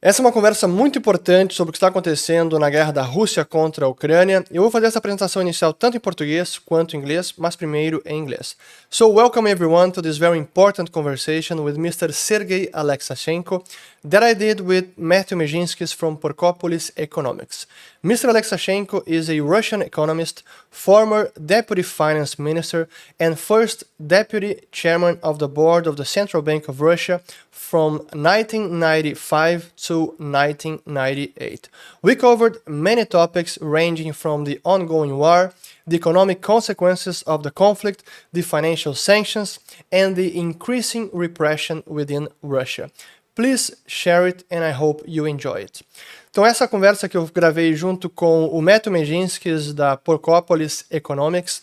Essa é uma conversa muito importante sobre o que está acontecendo na guerra da Rússia contra a Ucrânia. Eu vou fazer essa apresentação inicial tanto em português quanto em inglês, mas primeiro em inglês. So welcome everyone to this very important conversation with Mr. Sergey Aleksashenko that I did with Matthew Mezinskis from Porkopolis Economics. Mr. Aleksashenko is a Russian economist, former deputy finance minister, and first deputy chairman of the board of the Central Bank of Russia from 1995 to 1998. We covered many topics ranging from the ongoing war, the economic consequences of the conflict, the financial sanctions, and the increasing repression within Russia. Please share it and I hope you enjoy it. Então essa conversa que eu gravei junto com o Matthew Mezinskis da Porkopolis Economics,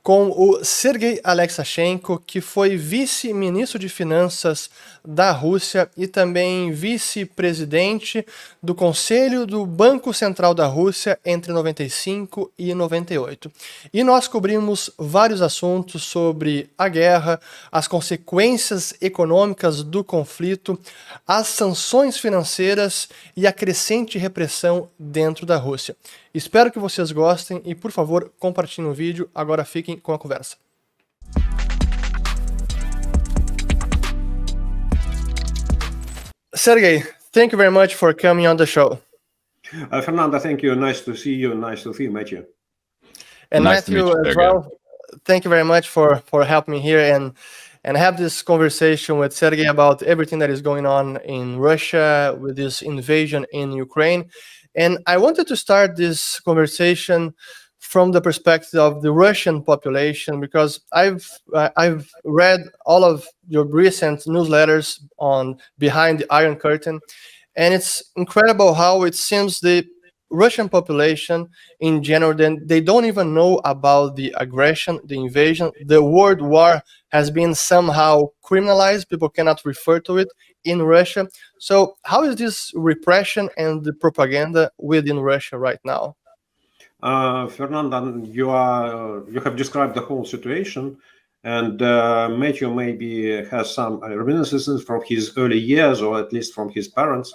com o Sergey Aleksashenko, que foi vice-ministro de Finanças da Rússia e também vice-presidente do Conselho do Banco Central da Rússia entre 95 e 98. E nós cobrimos vários assuntos sobre a guerra, as consequências econômicas do conflito, as sanções financeiras e a crescente repressão dentro da Rússia. Espero que vocês gostem e, por favor, compartilhem o vídeo. Agora fiquem com a conversa. Sergey, thank you very much for coming on the show. Fernando, thank you. Nice to see you. Nice to see you, Matthew. And Nice to Matthew meet you, as well. Thank you very much for helping me here and have this conversation with Sergey about everything that is going on in Russia with this invasion in Ukraine. And I wanted to start this conversation from the perspective of the Russian population, because I've read all of your recent newsletters on Behind the Iron Curtain, and it's incredible how it seems the Russian population in general, then they don't even know about the aggression, the invasion. The word war has been somehow criminalized. People cannot refer to it in Russia. So how is this repression and the propaganda within Russia right now? Fernando, you have described the whole situation, and Matthew maybe has some reminiscences from his early years, or at least from his parents,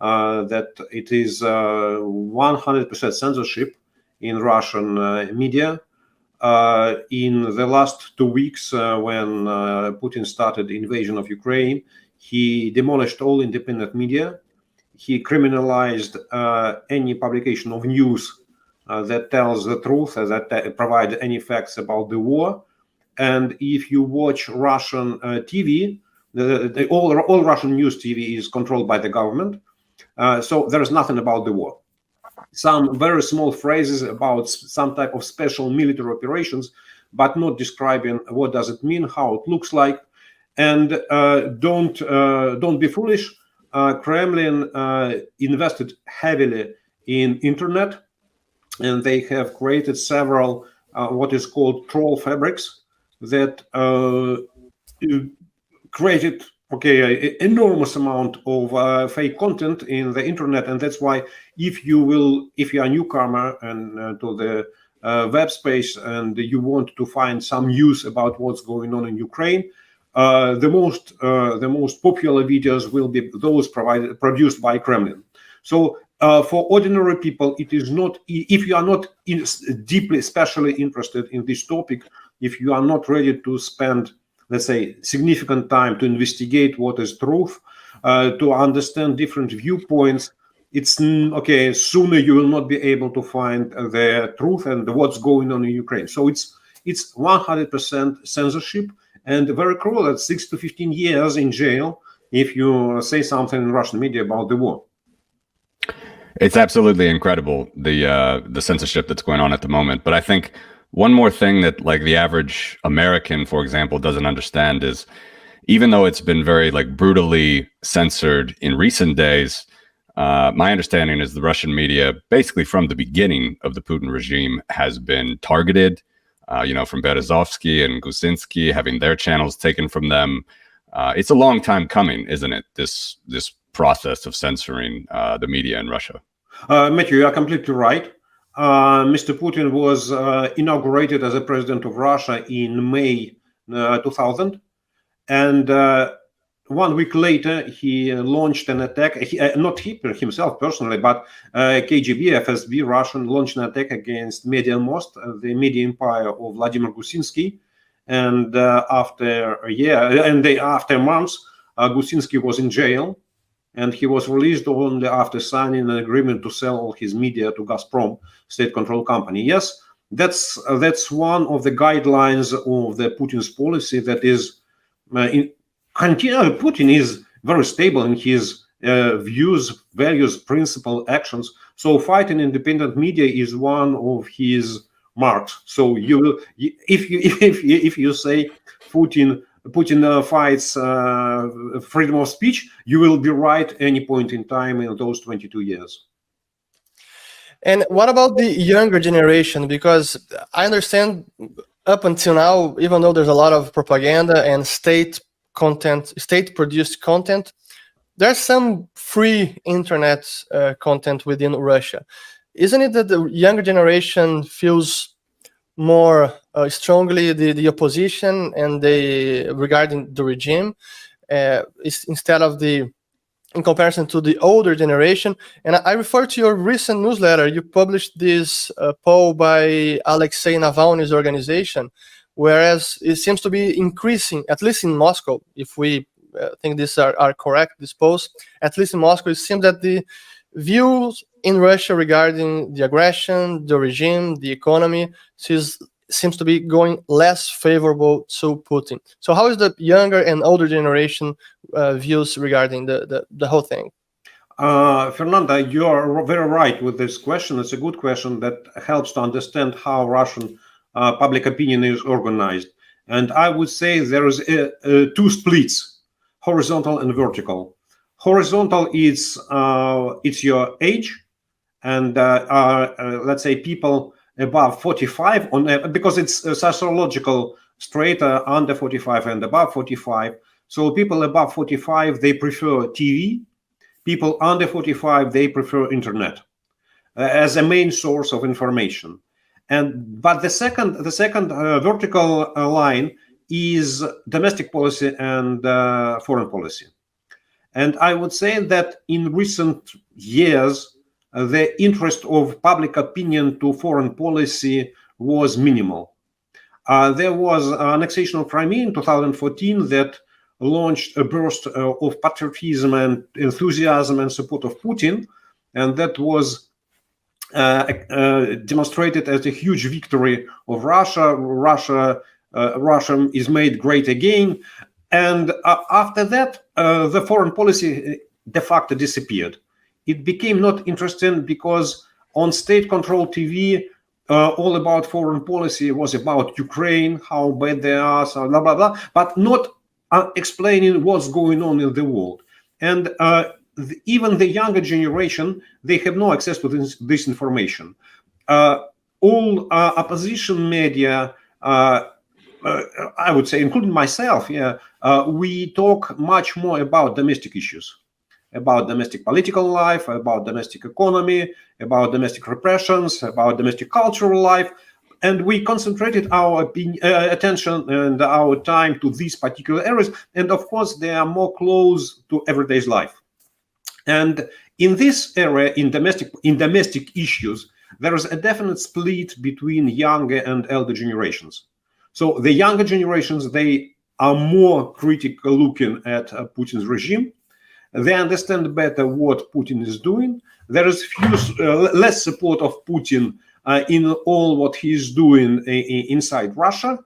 that it is 100% censorship in Russian media. In the last 2 weeks, when Putin started the invasion of Ukraine, he demolished all independent media. He criminalized any publication of news that tells the truth, that provide any facts about the war. And if you watch Russian TV, all Russian news TV is controlled by the government. So there is nothing about the war. Some very small phrases about some type of special military operations, but not describing what does it mean, how it looks like. And don't be foolish. Kremlin invested heavily in internet, and they have created several what is called troll fabrics that created enormous amount of fake content in the internet. And that's why if you are a newcomer and to the web space and you want to find some news about what's going on in Ukraine, the most popular videos will be those produced by Kremlin. So for ordinary people, it is not, if you are not deeply, especially interested in this topic, if you are not ready to spend, let's say, significant time to investigate what is truth, to understand different viewpoints, it's okay, sooner you will not be able to find the truth and what's going on in Ukraine. So it's 100% censorship, and very cruel, at 6 to 15 years in jail if you say something in Russian media about the war. It's absolutely incredible, the censorship that's going on at the moment. But I think one more thing that, like, the average American, for example, doesn't understand is, even though it's been very brutally censored in recent days, my understanding is the Russian media, basically from the beginning of the Putin regime, has been targeted. From Berezovsky and Gusinski, having their channels taken from them. It's a long time coming, isn't it? This process of censoring the media in Russia. Matthew, you are completely right. Mr. Putin was inaugurated as a president of Russia in May 2000. And 1 week later, he launched an attack. Not he himself personally, but KGB, FSB, Russian launched an attack against Media Most, the media empire of Vladimir Gusinsky. And after months, Gusinsky was in jail, and he was released only after signing an agreement to sell all his media to Gazprom, state-controlled company. Yes, that's one of the guidelines of the Putin's policy. That is, Putin is very stable in his views, values, principle, actions. So fighting independent media is one of his marks. So if you say Putin fights freedom of speech, you will be right any point in time in those 22 years. And what about the younger generation? Because I understand up until now, even though there's a lot of propaganda and state-produced content, there's some free internet content within Russia. Isn't it that the younger generation feels more strongly the opposition and regarding the regime, instead of in comparison to the older generation? And I refer to your recent newsletter. You published this poll by Alexei Navalny's organization, whereas it seems to be increasing, at least in Moscow, if we think these are correct, these polls, at least in Moscow, it seems that the views in Russia regarding the aggression, the regime, the economy, seems to be going less favorable to Putin. So how is the younger and older generation views regarding the whole thing? Fernando, you are very right with this question. It's a good question that helps to understand how Russian public opinion is organized. And I would say there is two splits, horizontal and vertical. Horizontal is it's your age, and let's say people above 45, because it's a sociological strata, under 45 and above 45. So people above 45, they prefer TV. People under 45, they prefer internet as a main source of information. But the second vertical line is domestic policy and foreign policy. And I would say that in recent years, the interest of public opinion to foreign policy was minimal. There was annexation of Crimea in 2014 that launched a burst of patriotism and enthusiasm and support of Putin, and that was demonstrated as a huge victory of Russia. Russia is made great again. And after that, the foreign policy de facto disappeared. It became not interesting because on state-controlled TV, all about foreign policy was about Ukraine, how bad they are, so blah, blah, blah, but not explaining what's going on in the world. And even the younger generation, they have no access to this information. All opposition media, I would say, including myself, we talk much more about domestic issues, about domestic political life, about domestic economy, about domestic repressions, about domestic cultural life. And we concentrated our attention and our time to these particular areas. And of course, they are more close to everyday life. And in this area, in domestic issues, there is a definite split between younger and elder generations. So the younger generations, they are more critical looking at Putin's regime. They understand better what Putin is doing. There is less support of Putin in all what he is doing inside Russia.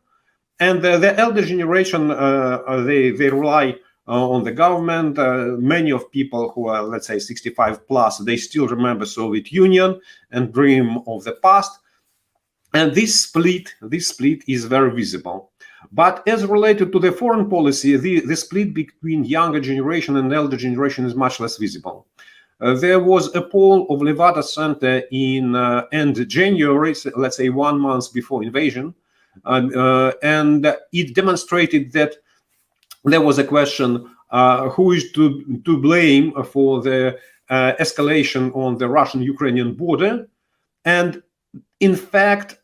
And the elder generation, they rely on the government. Many of people who are, let's say, 65 plus, they still remember Soviet Union and dream of the past. And this split is very visible. But as related to the foreign policy, the split between younger generation and elder generation is much less visible. There was a poll of Levada Center in end January, let's say 1 month before invasion, and it demonstrated that there was a question, who is to blame for the escalation on the Russian-Ukrainian border. And in fact,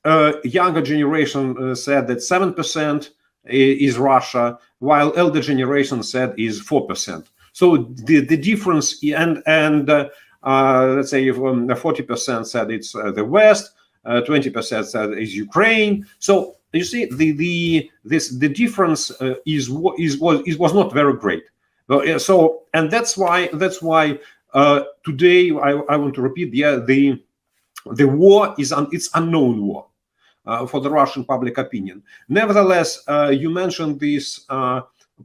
younger generation said that 7%, is Russia, while elder generation said is 4%. So the difference, and let's say 40% said it's the West, 20% said is Ukraine. So you see, the difference was not very great. So, and that's why today I want to repeat, the war is it's unknown war for the Russian public opinion. Nevertheless, you mentioned this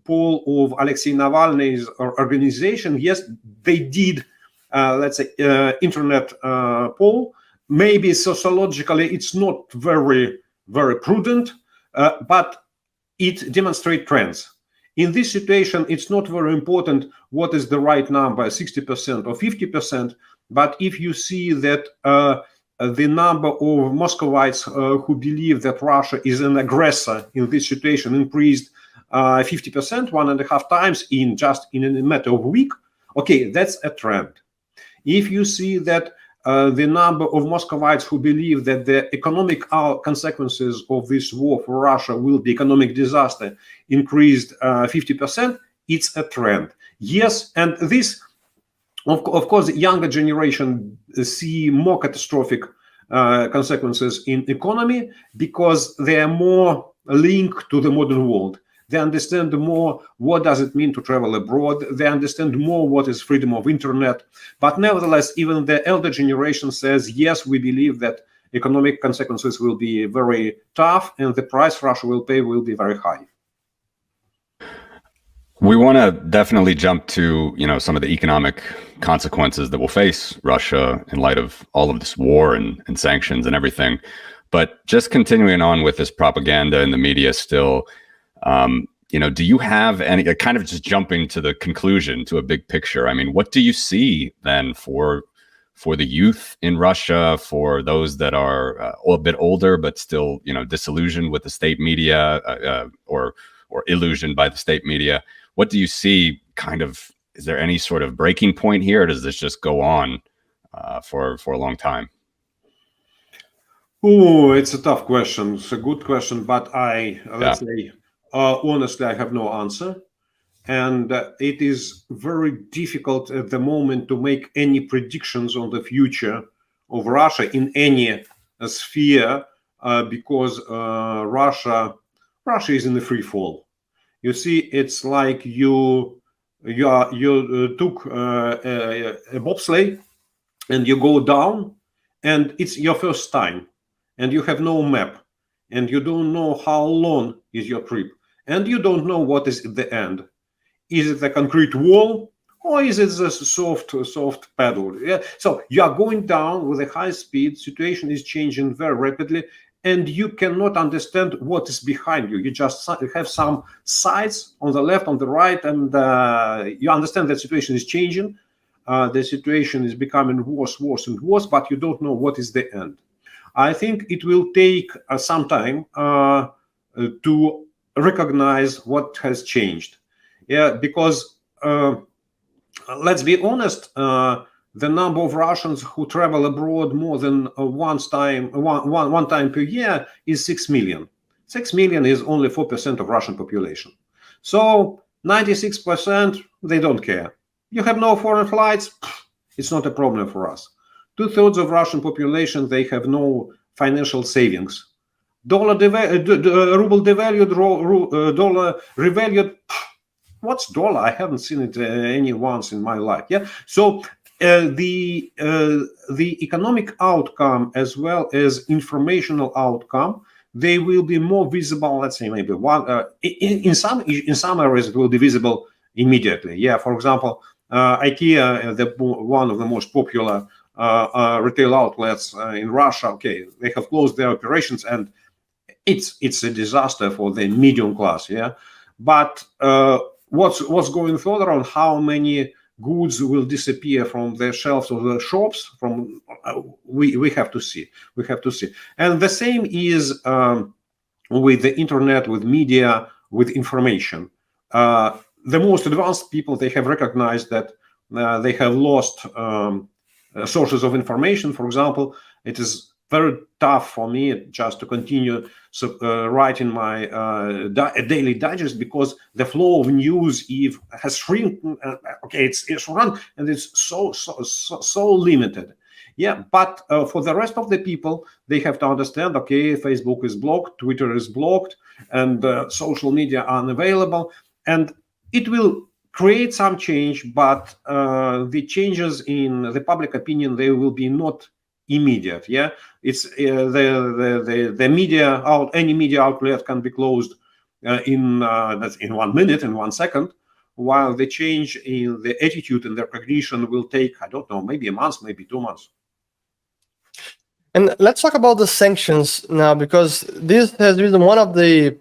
poll of Alexei Navalny's organization. Yes, they did, let's say, internet poll. Maybe sociologically it's not very prudent, but it demonstrates trends. In this situation, it's not very important what is the right number, 60% or 50%, but if you see that the number of Muscovites who believe that Russia is an aggressor in this situation increased 50%, 1.5 times in a matter of a week, okay, that's a trend. If you see that the number of Muscovites who believe that the economic consequences of this war for Russia will be economic disaster increased 50%, it's a trend. Yes, and this, of course, the younger generation see more catastrophic consequences in economy because they are more linked to the modern world. They understand more what does it mean to travel abroad. They understand more what is freedom of internet. But nevertheless, even the elder generation says, yes, we believe that economic consequences will be very tough and the price Russia will pay will be very high. We want to definitely jump to, some of the economic consequences that will face Russia in light of all of this war and sanctions and everything. But just continuing on with this propaganda in the media still, do you have any kind of just jumping to the conclusion, to a big picture? I mean, what do you see then for the youth in Russia, for those that are a bit older but still, disillusioned with the state media or illusioned by the state media? What do you see is there any sort of breaking point here, or does this just go on for a long time? Oh, it's a tough question. It's a good question, but let's say, honestly, I have no answer. And it is very difficult at the moment to make any predictions on the future of Russia in any sphere because Russia is in a free fall. You see, it's like you took a bobsleigh and you go down, and it's your first time, and you have no map, and you don't know how long is your trip, and you don't know what is the end. Is it a concrete wall, or is it a soft pedal? Yeah. So you are going down with a high speed. Situation is changing very rapidly, and you cannot understand what is behind you. You just have some sights on the left, on the right, and you understand that situation is changing. The situation is becoming worse and worse, but you don't know what is the end. I think it will take some time to recognize what has changed. Yeah, because let's be honest, the number of Russians who travel abroad more than one time per year is 6 million. 6 million is only 4% of Russian population. So 96%, they don't care. You have no foreign flights, it's not a problem for us. 2/3 of Russian population, they have no financial savings. Ruble devalued, dollar revalued. What's dollar? I haven't seen it any once in my life. Yeah. So the economic outcome as well as informational outcome, they will be more visible. Let's say maybe in some areas it will be visible immediately. Yeah. For example, IKEA, one of the most popular retail outlets in Russia. Okay, they have closed their operations, and it's a disaster for the medium class. Yeah. But what's going further on, how many goods will disappear from the shelves of the shops, we have to see. And the same is with the internet, with media, with information. The most advanced people, they have recognized that they have lost sources of information. For example, it is very tough for me just to continue writing my daily digest, because the flow of news has shrunk. It's run, and it's so limited. Yeah, but for the rest of the people, they have to understand, okay, Facebook is blocked, Twitter is blocked, and social media are unavailable, and it will create some change, but the changes in the public opinion, they will be not immediate. Yeah, it's the media out, any media outlet can be closed in 1 minute, in 1 second, while the change in the attitude and the recognition will take, I don't know, maybe a month, maybe 2 months. And let's talk about the sanctions now, because this has been one of the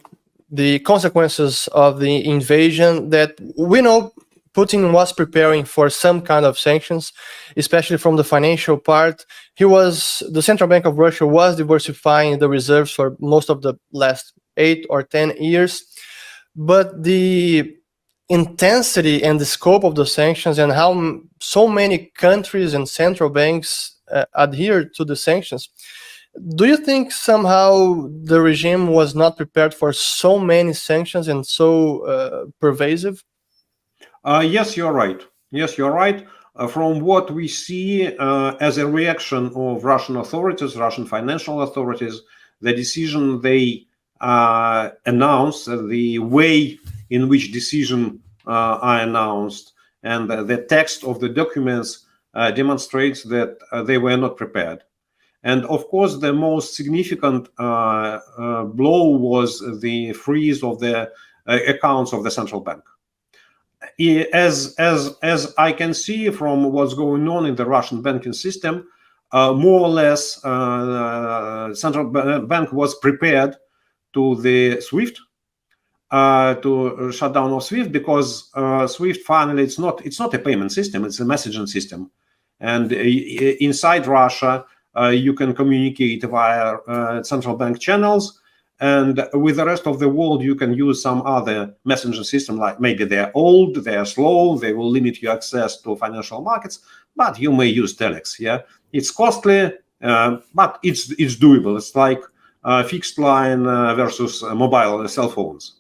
consequences of the invasion, that we know Putin was preparing for some kind of sanctions, especially from the financial part. The Central Bank of Russia was diversifying the reserves for most of the last 8 or 10 years. But the intensity and the scope of the sanctions, and how so many countries and central banks adhere to the sanctions, do you think somehow the regime was not prepared for so many sanctions and so pervasive? Yes, you're right. Yes, you're right. From what we see as a reaction of Russian authorities, Russian financial authorities, the decision they announced, the way in which decision are announced, and the text of the documents demonstrates that they were not prepared. And of course, the most significant blow was the freeze of the accounts of the central bank. As I can see from what's going on in the Russian banking system, more or less, central bank was prepared to the SWIFT, to shut down of SWIFT, because SWIFT finally it's not a payment system, it's a messaging system, and inside Russia you can communicate via central bank channels. And with the rest of the world, you can use some other messenger system, like maybe they're old, they're slow, they will limit your access to financial markets, but you may use telex. Yeah, it's costly, but it's doable. It's like fixed line versus mobile cell phones.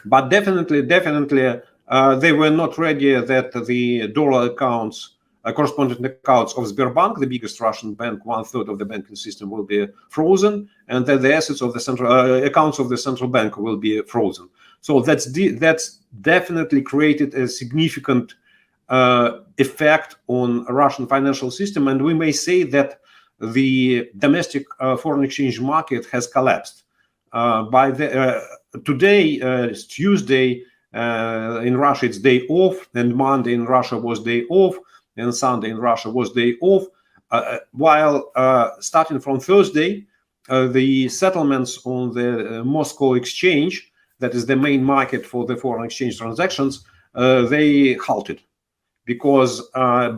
But definitely, they were not ready that the dollar accounts, correspondent accounts of Sberbank, the biggest Russian bank, 1/3 of the banking system, will be frozen, and that the assets of the central accounts of the central bank will be frozen. So that's definitely created a significant effect on Russian financial system, and we may say that the domestic foreign exchange market has collapsed. By today, it's Tuesday in Russia, it's day off, and Monday in Russia was day off, and Sunday in Russia was day off, while starting from Thursday, the settlements on the Moscow exchange, that is the main market for the foreign exchange transactions, they halted, because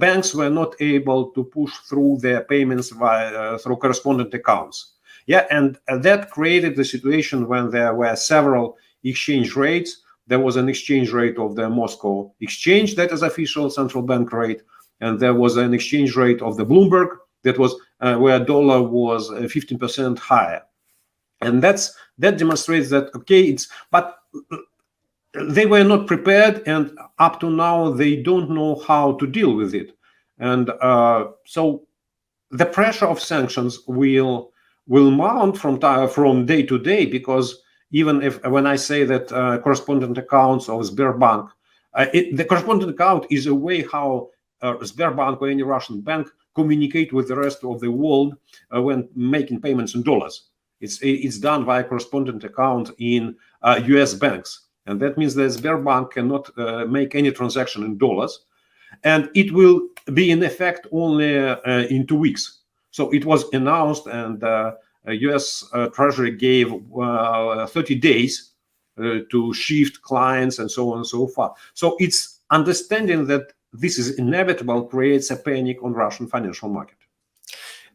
banks were not able to push through their payments through correspondent accounts. Yeah, and that created the situation when there were several exchange rates. There was an exchange rate of the Moscow exchange, that is official central bank rate, and there was an exchange rate of the Bloomberg that was where dollar was 15% higher, and that demonstrates that but they were not prepared, and up to now they don't know how to deal with it, and so the pressure of sanctions will mount from day to day, because even when I say that correspondent accounts of Sberbank, the correspondent account is a way how Sberbank or any Russian bank communicate with the rest of the world when making payments in dollars. It's done via correspondent account in US banks, and that means that Sberbank cannot make any transaction in dollars, and it will be in effect only in 2 weeks. So it was announced, and US Treasury gave 30 days to shift clients and so on and so forth. So it's understanding that this is inevitable creates a panic on Russian financial market.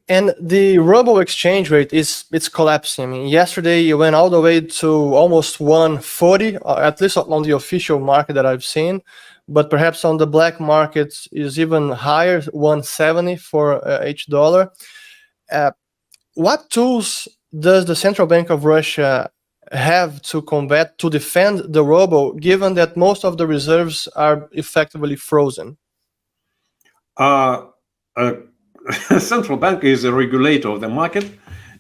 And the ruble exchange rate it's collapsing. I mean, yesterday it went all the way to almost 140, at least on the official market that I've seen. But perhaps on the black market is even higher, 170 for each dollar. what tools does the Central Bank of Russia have to defend the ruble, given that most of the reserves are effectively frozen? Central bank is a regulator of the market,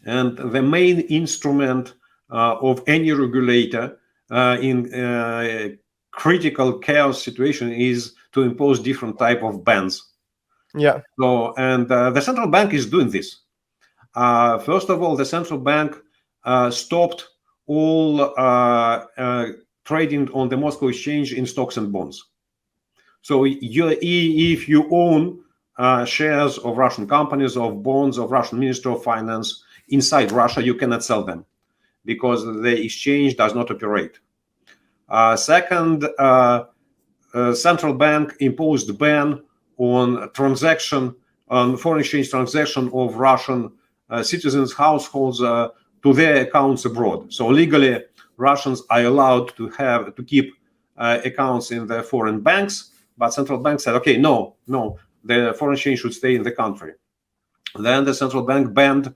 and the main instrument of any regulator in critical chaos situation is to impose different type of bans. Yeah. So, and the central bank is doing this. First of all, the central bank stopped all trading on the Moscow exchange in stocks and bonds. So if you own shares of Russian companies, of bonds of Russian Ministry of Finance inside Russia, you cannot sell them because the exchange does not operate. Second, central bank imposed a ban on foreign exchange transaction of Russian citizens' households to their accounts abroad. So legally, Russians are allowed to keep accounts in the foreign banks, but central bank said, okay, no, the foreign exchange should stay in the country. Then the central bank banned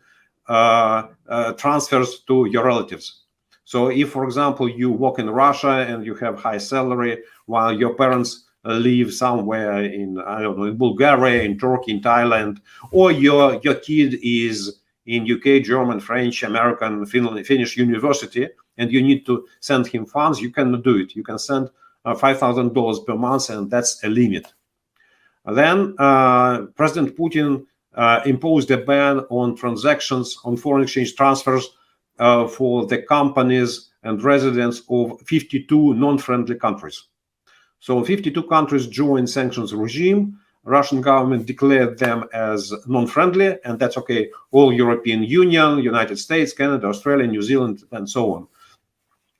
transfers to your relatives. So if, for example, you work in Russia and you have high salary while your parents live somewhere in, I don't know, in Bulgaria, in Turkey, in Thailand, or your kid is in UK, German, French, American, Finnish university, and you need to send him funds, you cannot do it. You can send $5,000 per month, and that's a limit. Then President Putin imposed a ban on transactions, on foreign exchange transfers for the companies and residents of 52 non-friendly countries. So 52 countries joined sanctions regime. Russian government declared them as non-friendly, and that's okay. All European Union, United States, Canada, Australia, New Zealand, and so on.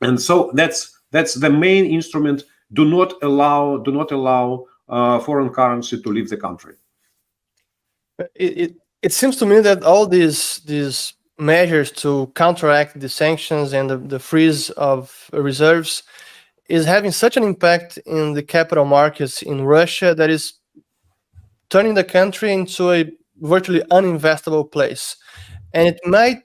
And so that's the main instrument. Do not allow foreign currency to leave the country. It seems to me that all these measures to counteract the sanctions and the freeze of reserves is having such an impact in the capital markets in Russia that is turning the country into a virtually uninvestable place. And it might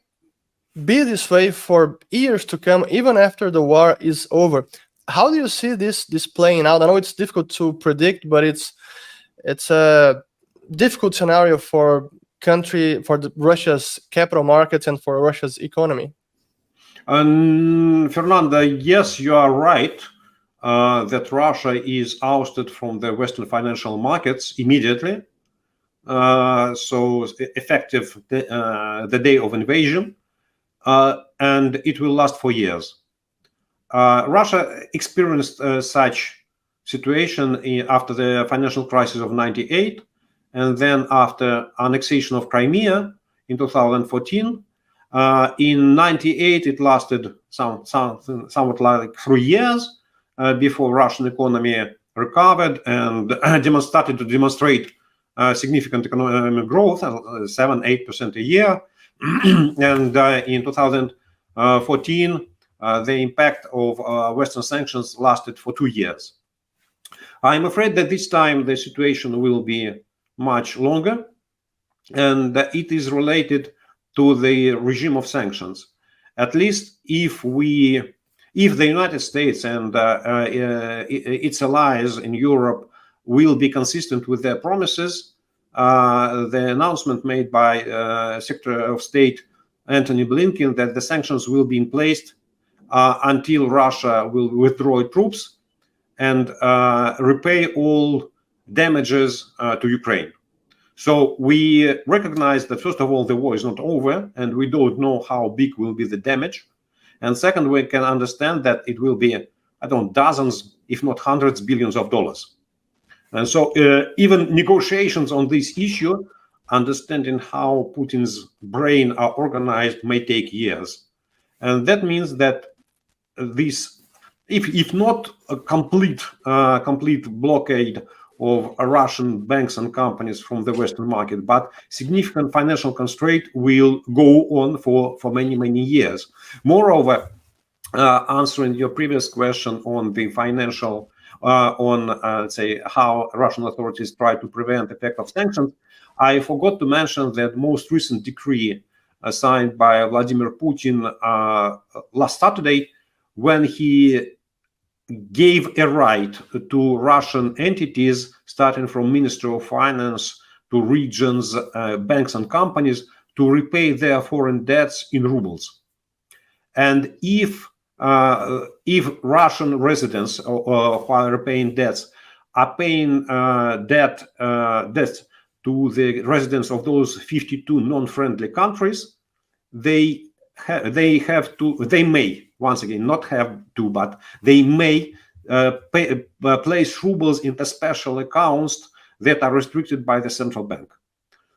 be this way for years to come, even after the war is over. How do you see this playing out? I know it's difficult to predict, but it's a difficult scenario for Russia's capital markets and for Russia's economy. Fernando, yes, you are right that Russia is ousted from the Western financial markets immediately. So effective the day of invasion, and it will last for years. Russia experienced such situation after the financial crisis of '98, and then after annexation of Crimea in 2014. In '98, it lasted somewhat like 3 years before Russian economy recovered and started to demonstrate significant economic growth, 7-8% a year. And in 2014, the impact of Western sanctions lasted for 2 years. I'm afraid that this time the situation will be much longer, and it is related to the regime of sanctions. At least if the United States and its allies in Europe will be consistent with their promises, the announcement made by Secretary of State Antony Blinken that the sanctions will be in place until Russia will withdraw troops and repay all damages to Ukraine. So we recognize that, first of all, the war is not over, and we don't know how big will be the damage. And second, we can understand that it will be, dozens, if not hundreds, billions of dollars. And so even negotiations on this issue, understanding how Putin's brain are organized, may take years. And that means that this, if not a complete blockade of Russian banks and companies from the Western market, but significant financial constraint will go on for many, many years. Moreover, answering your previous question on the financial, let's say, how Russian authorities try to prevent the effect of sanctions, I forgot to mention that most recent decree signed by Vladimir Putin last Saturday, when he gave a right to Russian entities, starting from Ministry of Finance to regions, banks and companies, to repay their foreign debts in rubles. And if Russian residents who are repaying debts are paying debts to the residents of those 52 non-friendly countries, they may, once again, not have to, but they may place rubles into special accounts that are restricted by the central bank.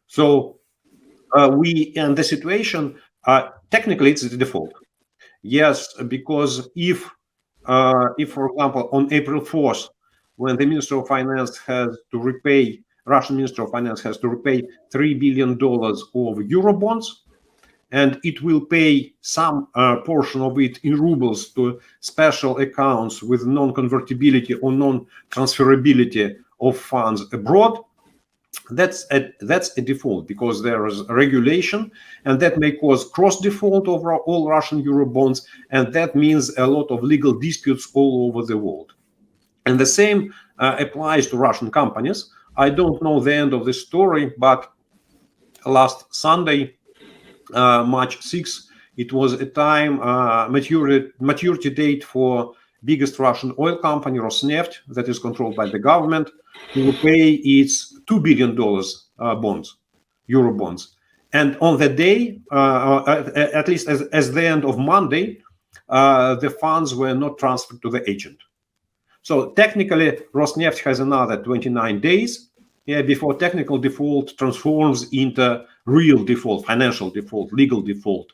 So we, in the situation, technically it's the default. Yes, because if, for example, on April 4th, when the Minister of Finance has to repay, Russian Minister of Finance has to repay $3 billion of Eurobonds, and it will pay some portion of it in rubles to special accounts with non-convertibility or non-transferability of funds abroad, that's a default, because there is a regulation, and that may cause cross default over all Russian Eurobonds, and that means a lot of legal disputes all over the world. And the same applies to Russian companies. I don't know the end of the story, but last Sunday, March 6th, it was a time maturity date for biggest Russian oil company, Rosneft, that is controlled by the government, to pay its $2 billion bonds, Euro bonds. And on the day, at least as the end of Monday, the funds were not transferred to the agent. So technically, Rosneft has another 29 days before technical default transforms into real default, financial default, legal default.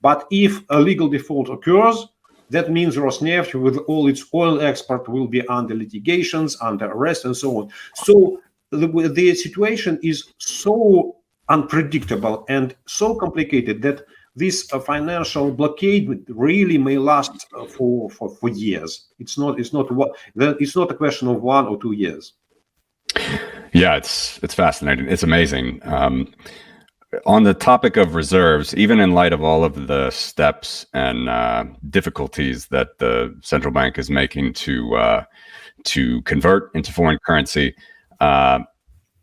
But if a legal default occurs, that means Rosneft, with all its oil export, will be under litigations, under arrest, and so on. So the situation is so unpredictable and so complicated that this financial blockade really may last for years. It's not a question of 1 or 2 years. Yeah, it's fascinating. It's amazing. On the topic of reserves, even in light of all of the steps and difficulties that the central bank is making to convert into foreign currency,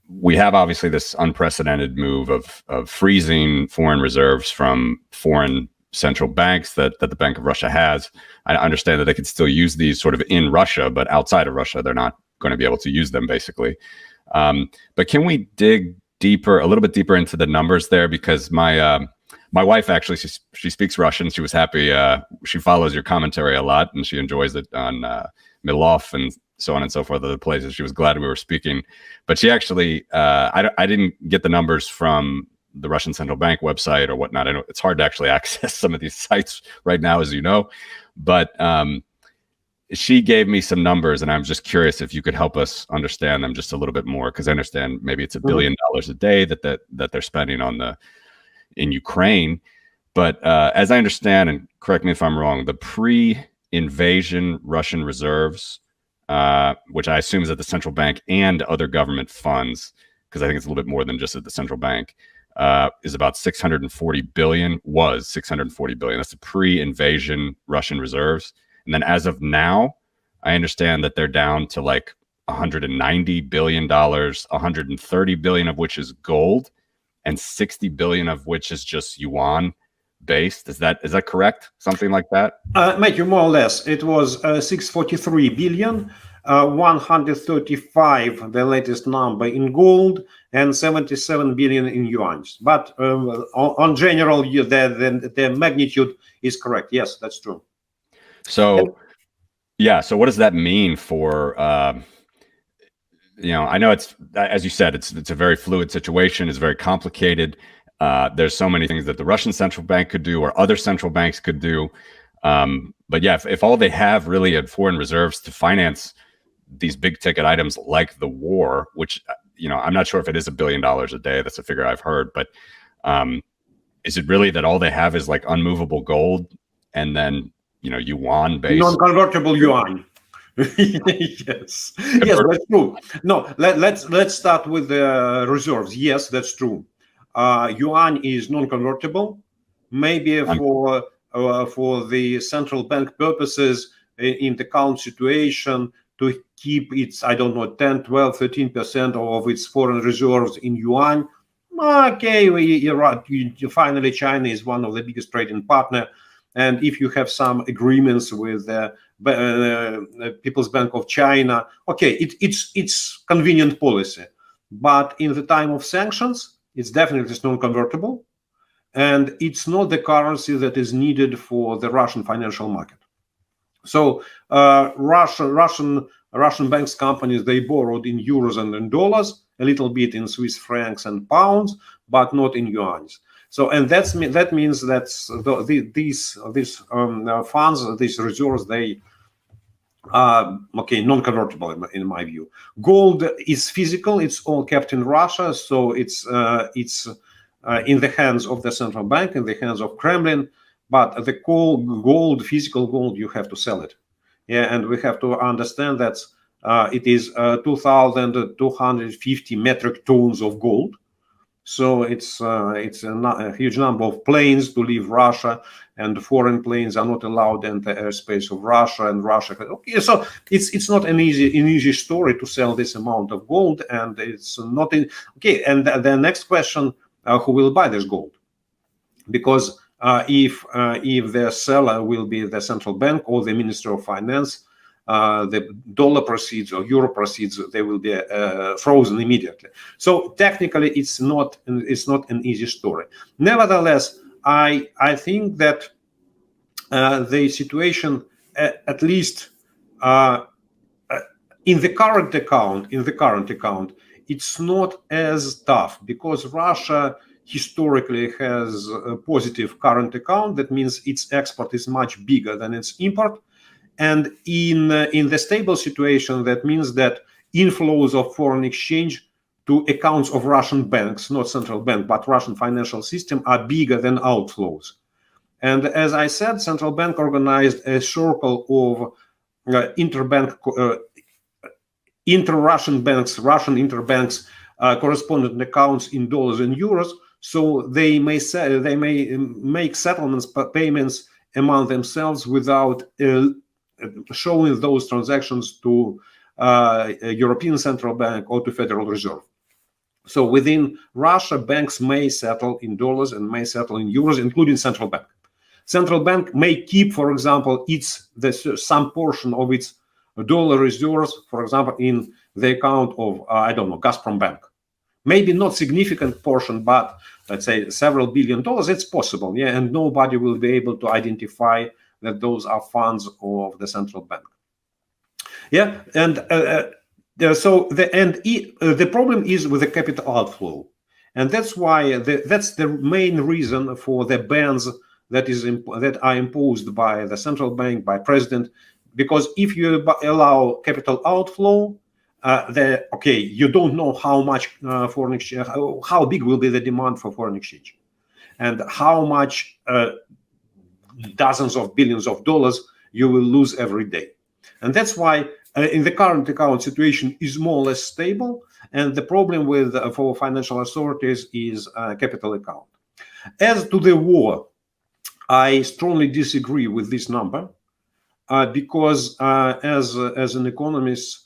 we have obviously this unprecedented move of freezing foreign reserves from foreign central banks that the Bank of Russia has. I understand that they can still use these sort of in Russia, but outside of Russia, they're not going to be able to use them, basically. But can we dig a little bit deeper into the numbers there? Because my wife, actually, she speaks Russian. She was happy. She follows your commentary a lot, and she enjoys it on Milov and so on and so forth, other places. She was glad we were speaking. But she actually, I didn't get the numbers from the Russian Central Bank website or whatnot. I know it's hard to actually access some of these sites right now, as you know. But she gave me some numbers, and I'm just curious if you could help us understand them just a little bit more, because I understand maybe it's $1 billion a day that they're spending in Ukraine. But as I understand, and correct me if I'm wrong, the pre-invasion Russian reserves, which I assume is at the central bank and other government funds, because I think it's a little bit more than just at the central bank, is about 640 billion. Was 640 billion. That's the pre-invasion Russian reserves. And then as of now, I understand that they're down to like $190 billion, 130 billion of which is gold, and 60 billion of which is just yuan based. Is that correct? Something like that? Matthew, more or less. It was 643 billion, 135, the latest number, in gold, and 77 billion in yuans. But on general, the magnitude is correct. Yes, that's true. So, yeah. So what does that mean for, I know it's, as you said, it's a very fluid situation. It's very complicated. There's so many things that the Russian central bank could do or other central banks could do. But yeah, if all they have really are foreign reserves to finance these big ticket items like the war, which, I'm not sure if it is $1 billion a day. That's a figure I've heard. But is it really that all they have is like unmovable gold and then, yuan based? Non-convertible yuan. Yes, that's true. No, let's start with the reserves. Yes, that's true. Yuan is non-convertible. maybe for the central bank purposes in the current situation to keep its, I don't know, 10, 12, 13% of its foreign reserves in yuan. Okay, you're right. Finally, China is one of the biggest trading partner. And if you have some agreements with the People's Bank of China, okay, it's convenient policy. But in the time of sanctions, it's definitely non-convertible. And it's not the currency that is needed for the Russian financial market. So Russian banks, companies, they borrowed in euros and in dollars, a little bit in Swiss francs and pounds, but not in yuans. So, and that means that these funds, these reserves, they are non-convertible in my view. Gold is physical; it's all kept in Russia, so it's in the hands of the central bank, in the hands of Kremlin. But the gold, physical gold, you have to sell it. Yeah, and we have to understand that it is 2,250 metric tons of gold. So it's a huge number of planes to leave Russia, and foreign planes are not allowed in the airspace of Russia. And Russia, okay, so it's not an easy story to sell this amount of gold, and it's not in, okay. And the next question: who will buy this gold? Because if the seller will be the central bank or the Minister of Finance, the dollar proceeds or euro proceeds, they will be frozen immediately. So technically, it's not an easy story. Nevertheless, I think that the situation, at least in the current account, it's not as tough, because Russia historically has a positive current account. That means its export is much bigger than its import. And in the stable situation, that means that inflows of foreign exchange to accounts of Russian banks, not central bank, but Russian financial system, are bigger than outflows. And as I said, central bank organized a circle of inter-Russian banks, Russian interbanks correspondent accounts in dollars and euros. So they may make settlements, payments among themselves without showing those transactions to European Central Bank or to Federal Reserve. So within Russia, banks may settle in dollars and may settle in euros, including central bank. Central bank may keep, for example, some portion of its dollar reserves, for example, in the account of I don't know, Gazprom Bank. Maybe not significant portion, but let's say several $billion. It's possible, yeah, and nobody will be able to identify that those are funds of the central bank. Yeah, and the problem is with the capital outflow, and that's why that's the main reason for the bans that are imposed by the central bank, by president, because if you allow capital outflow, you don't know how much foreign exchange, how big will be the demand for foreign exchange, and how much dozens of billions of dollars you will lose every day. And that's why in the current account situation is more or less stable, and the problem for financial authorities is capital account. As to the war, I strongly disagree with this number, because as an economist,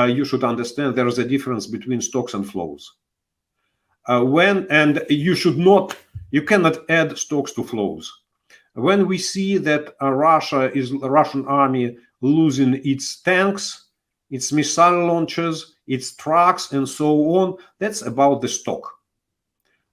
you should understand there is a difference between stocks and flows. You cannot add stocks to flows. When we see that Russian army losing its tanks, its missile launchers, its trucks, and so on, that's about the stock.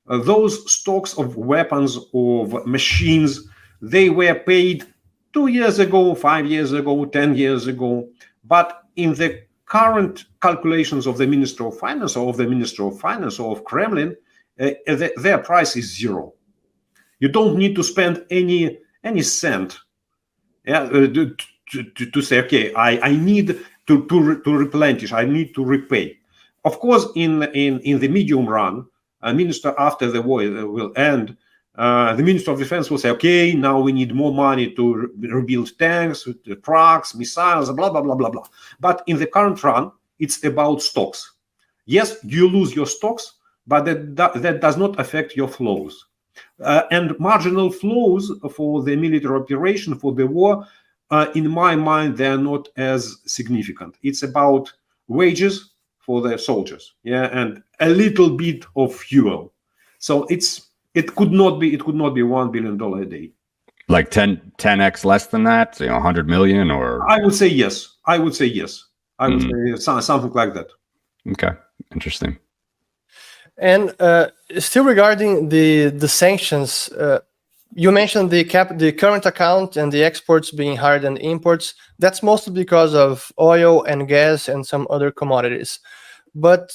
Those stocks of weapons, of machines, they were paid 2 years ago, 5 years ago, 10 years ago. But in the current calculations of the Minister of Finance or of Kremlin, their price is zero. You don't need to spend any cent, to say, okay, I need to replenish, I need to repay. Of course, in the medium run, a minister after the war will end, the Minister of Defense will say, okay, now we need more money to rebuild tanks, trucks, missiles, blah, blah, blah, blah, blah. But in the current run, it's about stocks. Yes, you lose your stocks, but that does not affect your flows. And marginal flows for the military operation, for the war, in my mind, they are not as significant. It's about wages for the soldiers, and a little bit of fuel. So it could not be $1 billion a day. Like 10x less than that, 100 million, or I would say yes. I would say something like that. Okay, interesting. And still regarding the sanctions, you mentioned the current account and the exports being higher than the imports. That's mostly because of oil and gas and some other commodities. But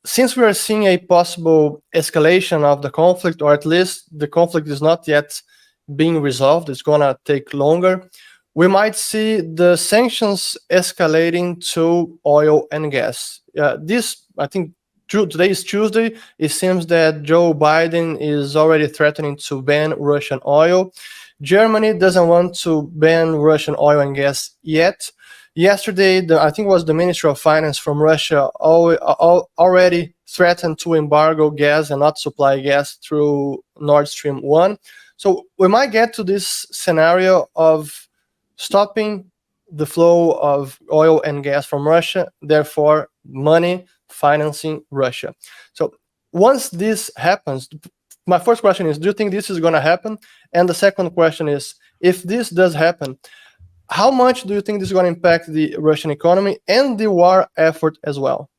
since we are seeing a possible escalation of the conflict, or at least the conflict is not yet being resolved, it's going to take longer, we might see the sanctions escalating to oil and gas. This, I think, today is Tuesday. It seems that Joe Biden is already threatening to ban Russian oil. Germany doesn't want to ban Russian oil and gas yet. Yesterday, I think it was the Ministry of Finance from Russia already threatened to embargo gas and not supply gas through Nord Stream 1. So we might get to this scenario of stopping the flow of oil and gas from Russia, therefore money financing Russia. So once this happens, my first question is, do you think this is going to happen? And the second question is, if this does happen, how much do you think this is going to impact the Russian economy and the war effort as well?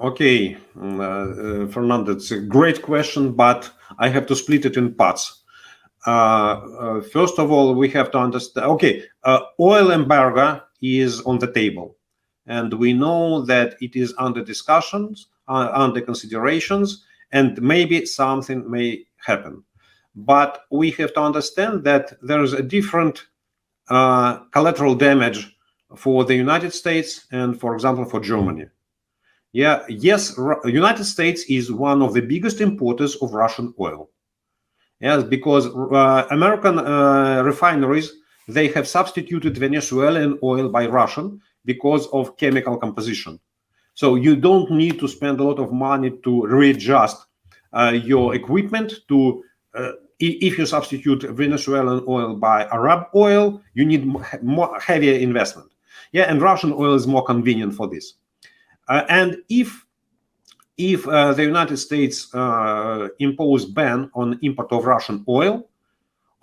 Okay, Fernando, it's a great question, but I have to split it in parts. First of all, we have to understand, oil embargo is on the table, and we know that it is under discussions, under considerations, and maybe something may happen. But we have to understand that there is a different collateral damage for the United States and, for example, for Germany. Yes, United States is one of the biggest importers of Russian oil. Yes, because American refineries, they have substituted Venezuelan oil by Russian because of chemical composition. So you don't need to spend a lot of money to readjust your equipment to, if you substitute Venezuelan oil by Arab oil, you need more heavier investment. And Russian oil is more convenient for this. And if the United States impose ban on import of Russian oil,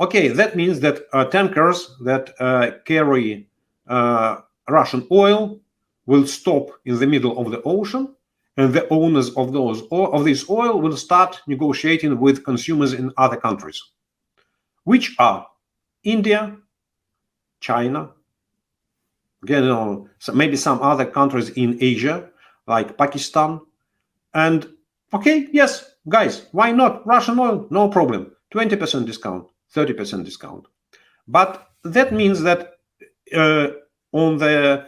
that means that tankers that carry Russian oil will stop in the middle of the ocean, and the owners of this oil will start negotiating with consumers in other countries, which are India, China, maybe some other countries in Asia, like Pakistan. And yes, guys, why not? Russian oil, no problem. 20% discount, 30% discount. But that means that on the,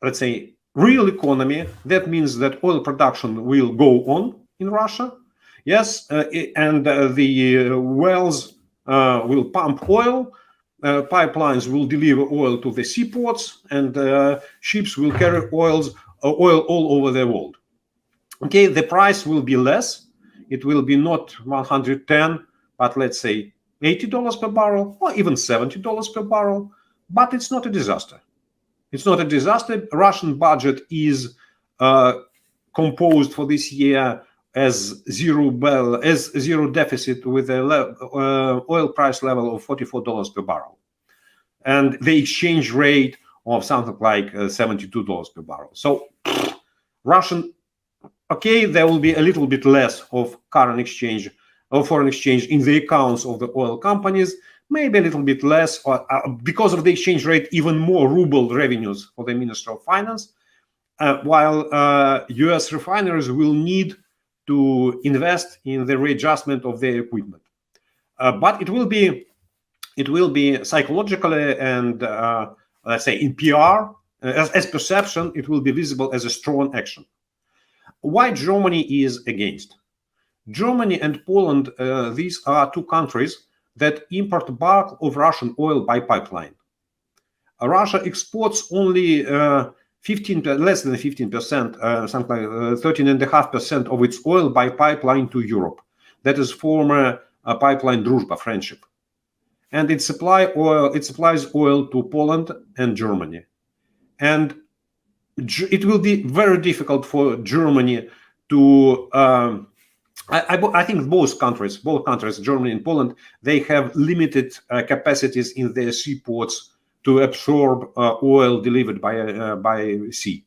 let's say, real economy, that means that oil production will go on in Russia. Yes, and the wells will pump oil, pipelines will deliver oil to the seaports, and ships will carry oil all over the world. The price will be less. It will be not 110, but let's say $80 per barrel, or even $70 per barrel. But it's not a disaster. It's not a disaster. Russian budget is composed for this year as zero deficit with a oil price level of $44 per barrel, and the exchange rate of something like $72 per barrel. So Russian, there will be a little bit less of current exchange or foreign exchange in the accounts of the oil companies, maybe a little bit less, or because of the exchange rate, even more ruble revenues for the Ministry of Finance, while US refineries will need to invest in the readjustment of their equipment. But it will be psychologically and let's say in PR, as perception, it will be visible as a strong action. Why Germany is against? Germany and Poland, these are two countries that import bulk of Russian oil by pipeline. Russia exports only 50% less than 15%, something like 13.5% of its oil by pipeline to Europe. That is former pipeline Druzhba, friendship. And it supplies oil to Poland and Germany. And it will be very difficult for Germany to, I think both countries, Germany and Poland, they have limited capacities in their seaports to absorb oil delivered by sea.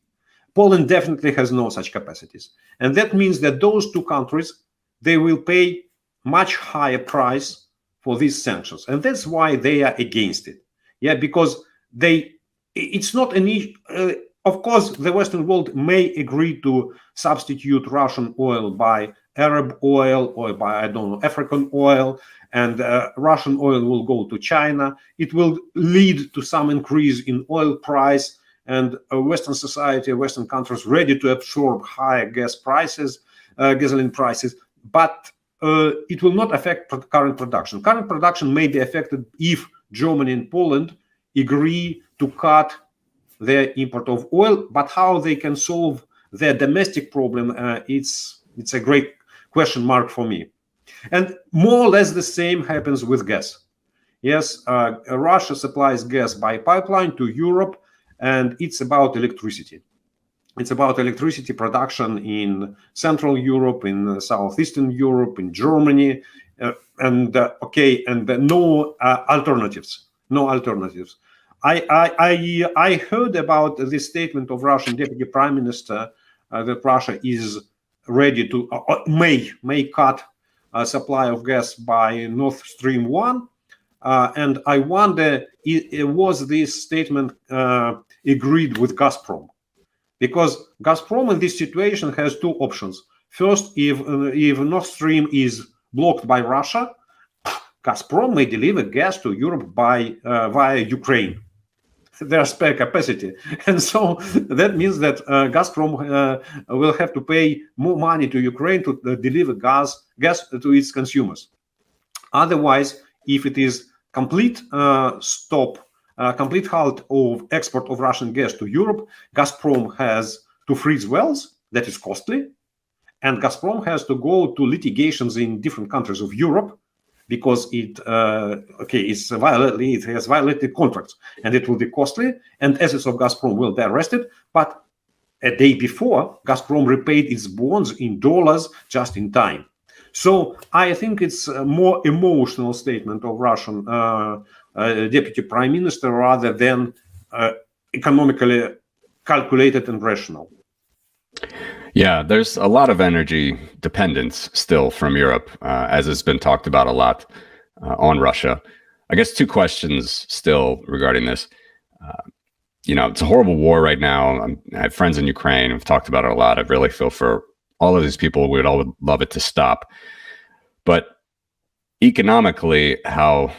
Poland definitely has no such capacities. And that means that those two countries, they will pay much higher price for these sanctions. And that's why they are against it. Yeah, because it's not an issue. Of course, the Western world may agree to substitute Russian oil by Arab oil or by, I don't know, African oil, and Russian oil will go to China. It will lead to some increase in oil price, and Western society, Western countries ready to absorb higher gas prices, gasoline prices, but it will not affect current production. Current production may be affected if Germany and Poland agree to cut their import of oil, but how they can solve their domestic problem, it's a great question mark for me. And more or less the same happens with gas. Yes, Russia supplies gas by pipeline to Europe, and it's about electricity. It's about electricity production in Central Europe, in Southeastern Europe, in Germany, and no alternatives. No alternatives. I heard about this statement of Russian Deputy Prime Minister that Russia is ready to may cut supply of gas by Nord Stream 1, and I wonder, was this statement agreed with Gazprom? Because Gazprom in this situation has two options. First, if Nord Stream is blocked by Russia, Gazprom may deliver gas to Europe via Ukraine. Their spare capacity, and so that means that Gazprom will have to pay more money to Ukraine to deliver gas to its consumers. Otherwise, if it is complete complete halt of export of Russian gas to Europe, Gazprom has to freeze wells. That is costly, and Gazprom has to go to litigations in different countries of Europe, because it has violated contracts, and it will be costly, and assets of Gazprom will be arrested. But a day before, Gazprom repaid its bonds in dollars just in time. So I think it's a more emotional statement of Russian Deputy Prime Minister rather than economically calculated and rational. Yeah, there's a lot of energy dependence still from Europe, as has been talked about a lot on Russia. I guess two questions still regarding this. It's a horrible war right now. I have friends in Ukraine. We've talked about it a lot. I really feel for all of these people. We would all love it to stop. But economically, how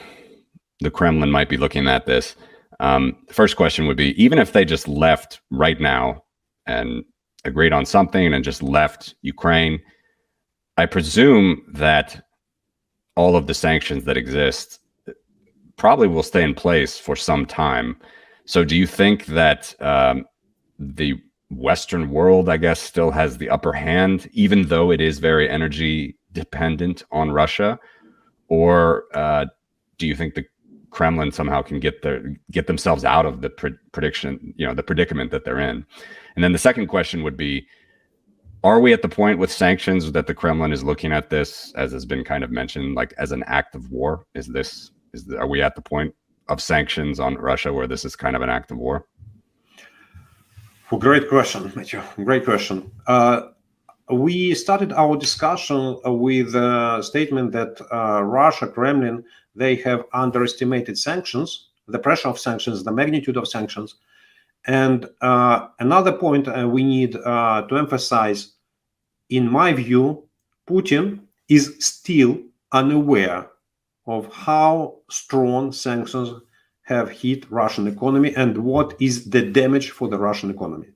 the Kremlin might be looking at this, the first question would be, even if they just left right now and agreed on something and just left Ukraine, I presume that all of the sanctions that exist probably will stay in place for some time. So do you think that the Western world, I guess, still has the upper hand, even though it is very energy dependent on Russia? Or do you think the Kremlin somehow can get themselves out of the the predicament that they're in? And then the second question would be, are we at the point with sanctions that the Kremlin is looking at this, as has been kind of mentioned, like as an act of war? Are we at the point of sanctions on Russia where this is kind of an act of war? Well, great question, Matthew. Great question. We started our discussion with a statement that Russia, Kremlin, they have underestimated sanctions, the pressure of sanctions, the magnitude of sanctions. And another point we need to emphasize, in my view, Putin is still unaware of how strong sanctions have hit Russian economy and what is the damage for the Russian economy.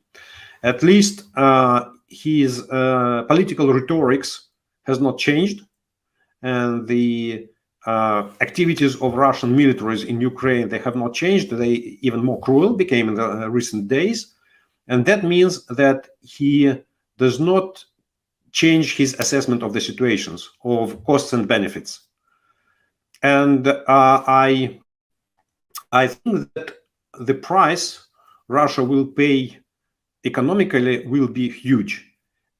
At least his political rhetorics has not changed, and the activities of Russian militaries in Ukraine, they have not changed. They even more cruel became in the recent days. And that means that he does not change his assessment of the situations, of costs and benefits. And I think that the price Russia will pay economically will be huge.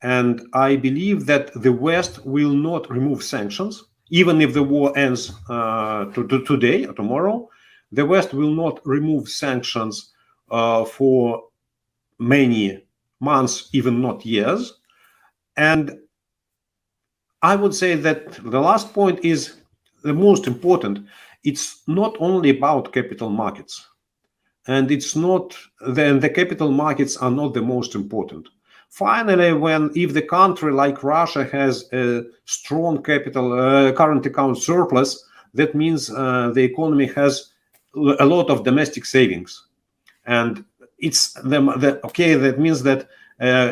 And I believe that the West will not remove sanctions, even if the war ends today or tomorrow. The West will not remove sanctions for many months, even not years. And I would say that the last point is the most important. It's not only about capital markets. And it's not, then the capital markets are not the most important. Finally, if the country like Russia has a strong capital current account surplus, that means the economy has a lot of domestic savings, and it's that means that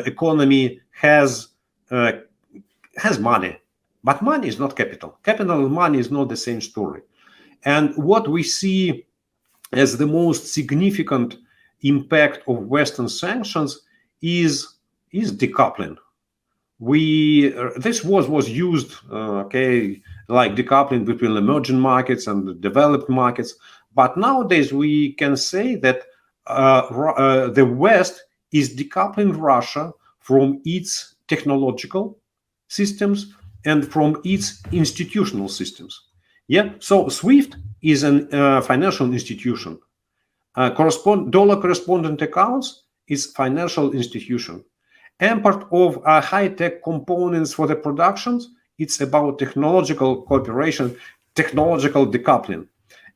economy has money, but money is not capital. Capital and money is not the same story. And what we see as the most significant impact of Western sanctions is decoupling. This was used, like decoupling between emerging markets and developed markets. But nowadays we can say that the West is decoupling Russia from its technological systems and from its institutional systems. Yeah. So SWIFT is a financial institution. Dollar correspondent accounts is financial institution. Import of high-tech components for the productions, it's about technological cooperation, technological decoupling.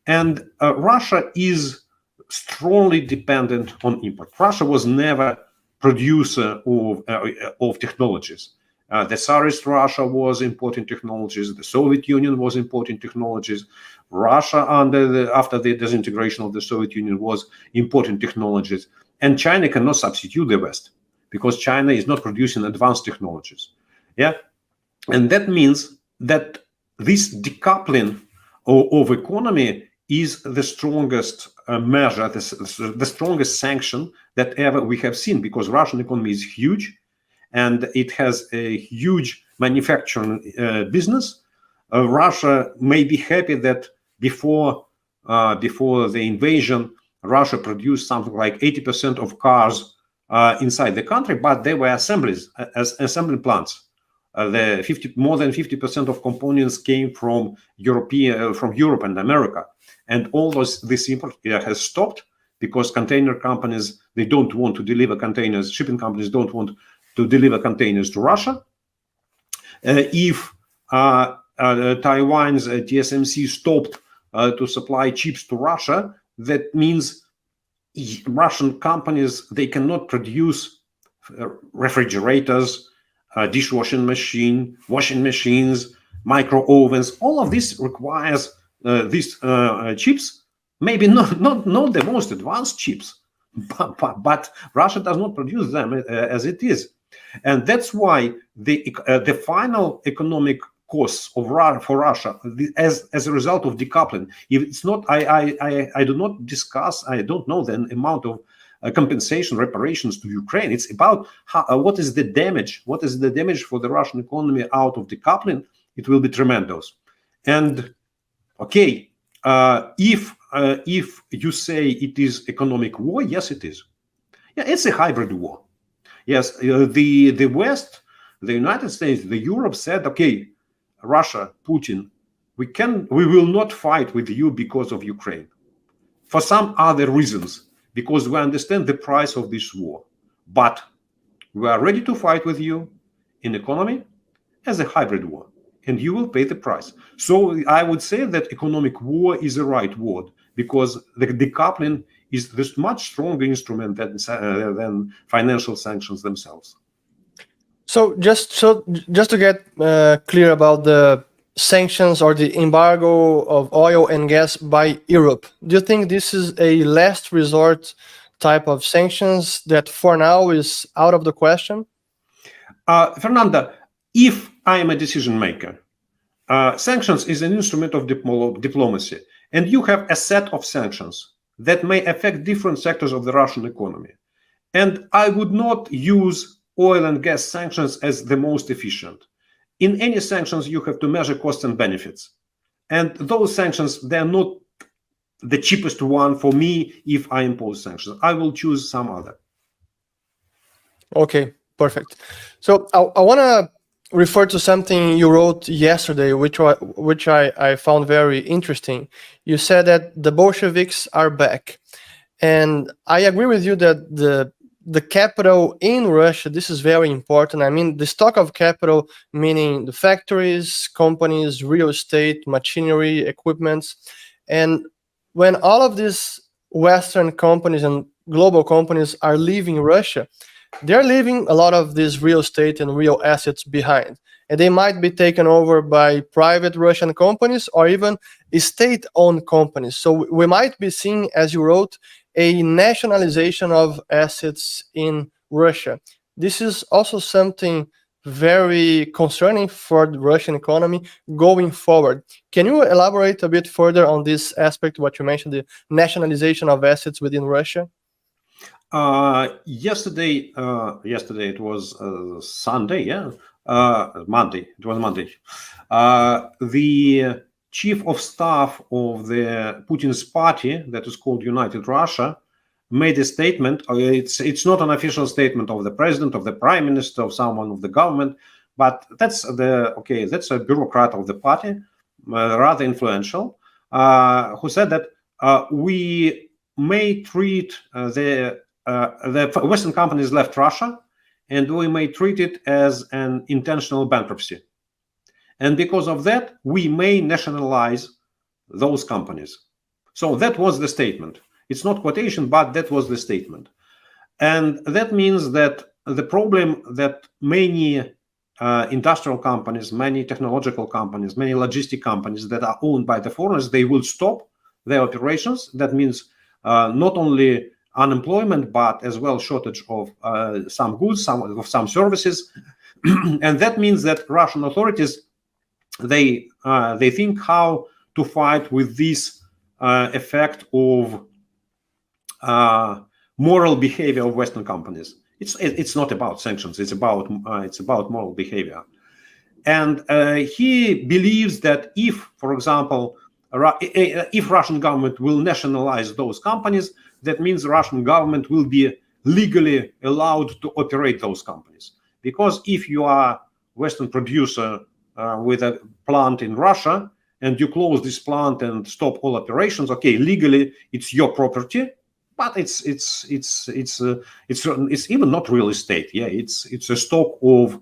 And Russia is strongly dependent on import. Russia was never producer of technologies. The Tsarist Russia was importing technologies. The Soviet Union was importing technologies. Russia, after the disintegration of the Soviet Union, was importing technologies. And China cannot substitute the West, because China is not producing advanced technologies. Yeah, and that means that this decoupling of economy is the strongest measure, the strongest sanction that ever we have seen, because Russian economy is huge, and it has a huge manufacturing business. Russia may be happy that before the invasion, Russia produced something like 80% of cars inside the country, but they were assembly plants. More than 50% of components came from Europe and America, and all this import has stopped because container companies, they don't want to deliver containers. Shipping companies don't want to deliver containers to Russia. If Taiwan's TSMC stopped to supply chips to Russia, that means Russian companies, they cannot produce refrigerators, dishwashing machine, washing machines, micro ovens. All of this requires these chips. Maybe not the most advanced chips, but Russia does not produce them as it is, and that's why the final economic costs for Russia as a result of decoupling. If it's not, I do not discuss. I don't know the amount of compensation, reparations to Ukraine. It's about what is the damage. What is the damage for the Russian economy out of decoupling? It will be tremendous. And okay, if you say it is economic war, yes, it is. Yeah, it's a hybrid war. Yes, the West, the United States, the Europe said, okay, Russia, Putin, we will not fight with you because of Ukraine, for some other reasons, because we understand the price of this war, but we are ready to fight with you in economy as a hybrid war, and you will pay the price. So I would say that economic war is the right word, because the decoupling is this much stronger instrument than financial sanctions themselves. So just to get clear about the sanctions or the embargo of oil and gas by Europe, do you think this is a last resort type of sanctions that for now is out of the question? Fernando, if I am a decision maker, sanctions is an instrument of diplomacy, and you have a set of sanctions that may affect different sectors of the Russian economy. And I would not use oil and gas sanctions as the most efficient. In any sanctions, you have to measure costs and benefits. And those sanctions, they're not the cheapest one for me if I impose sanctions. I will choose some other. Okay, perfect. So I want to refer to something you wrote yesterday, which I found very interesting. You said that the Bolsheviks are back. And I agree with you that the capital in Russia, this is very important. I mean, the stock of capital, meaning the factories, companies, real estate, machinery, equipments. And when all of these Western companies and global companies are leaving Russia, they're leaving a lot of this real estate and real assets behind. And they might be taken over by private Russian companies or even state-owned companies. So we might be seeing, as you wrote, a nationalization of assets in Russia. This is also something very concerning for the Russian economy going forward. Can you elaborate a bit further on this aspect, what you mentioned, the nationalization of assets within Russia? Yesterday it was Sunday, yeah, Monday. It was Monday. The chief of staff of the Putin's party, that is called United Russia, made a statement. It's not an official statement of the president, of the prime minister, of someone of the government, but that's a bureaucrat of the party, rather influential, who said that we may treat the Western companies left Russia, and we may treat it as an intentional bankruptcy. And because of that, we may nationalize those companies. So that was the statement. It's not quotation, but that was the statement. And that means that the problem that many industrial companies, many technological companies, many logistic companies that are owned by the foreigners, they will stop their operations. That means not only unemployment, but as well shortage of some goods, some services. And that means that Russian authorities, they think how to fight with this effect of moral behavior of Western companies. It's not about sanctions. It's about moral behavior. And he believes that if, for example, if Russian government will nationalize those companies, that means the Russian government will be legally allowed to operate those companies. Because if you are Western producer with a plant in Russia and you close this plant and stop all operations, okay, legally it's your property, but it's even not real estate. Yeah, it's a stock of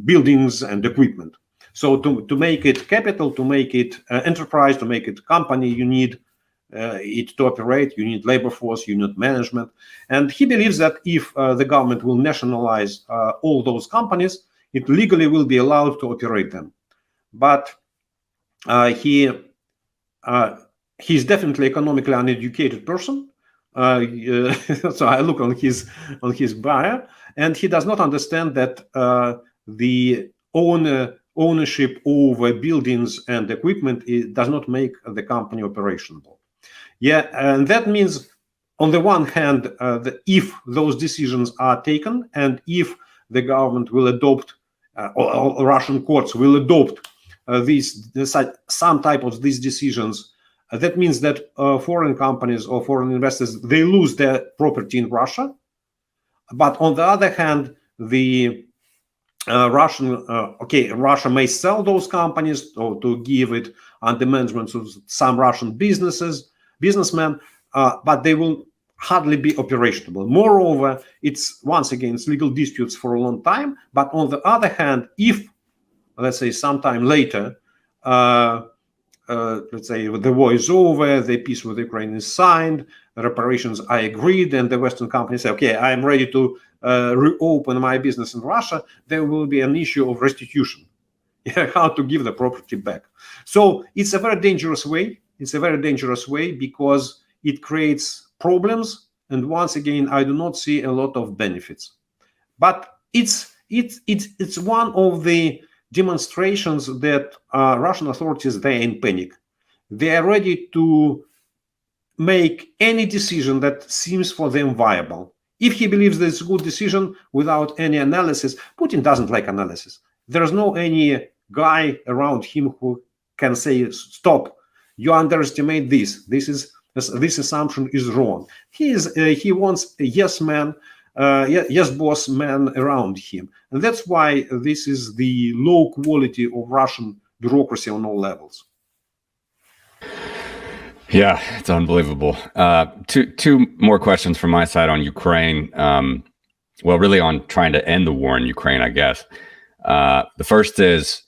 buildings and equipment. So to make it capital, to make it enterprise, to make it company, you need it to operate, you need labor force, you need management. And he believes that if the government will nationalize all those companies, it legally will be allowed to operate them. But he's definitely economically uneducated person. So I look on his bio, and he does not understand that the ownership over buildings and equipment does not make the company operational. Yeah, and that means, on the one hand, that if those decisions are taken, and if the government will adopt, or Russian courts will adopt some type of these decisions, that means that foreign companies or foreign investors, they lose their property in Russia. But on the other hand, the Russia may sell those companies or to give it under management to some Russian businessmen, but they will hardly be operational. Moreover, it's legal disputes for a long time. But on the other hand, if, let's say, sometime later, let's say the war is over, the peace with Ukraine is signed, the reparations are agreed, and the Western companies say, okay, I'm ready to reopen my business in Russia, there will be an issue of restitution, how to give the property back. So it's a very dangerous way. It's a very dangerous way because it creates problems. And once again, I do not see a lot of benefits. But it's one of the demonstrations that Russian authorities, they're in panic. They are ready to make any decision that seems for them viable. If he believes that it's a good decision without any analysis, Putin doesn't like analysis. There's no any guy around him who can say, stop, you underestimate this. This assumption is wrong. He wants a yes man, yes boss man around him. And that's why this is the low quality of Russian bureaucracy on all levels. Yeah, it's unbelievable. Two more questions from my side on Ukraine. Well, really on trying to end the war in Ukraine, I guess. The first is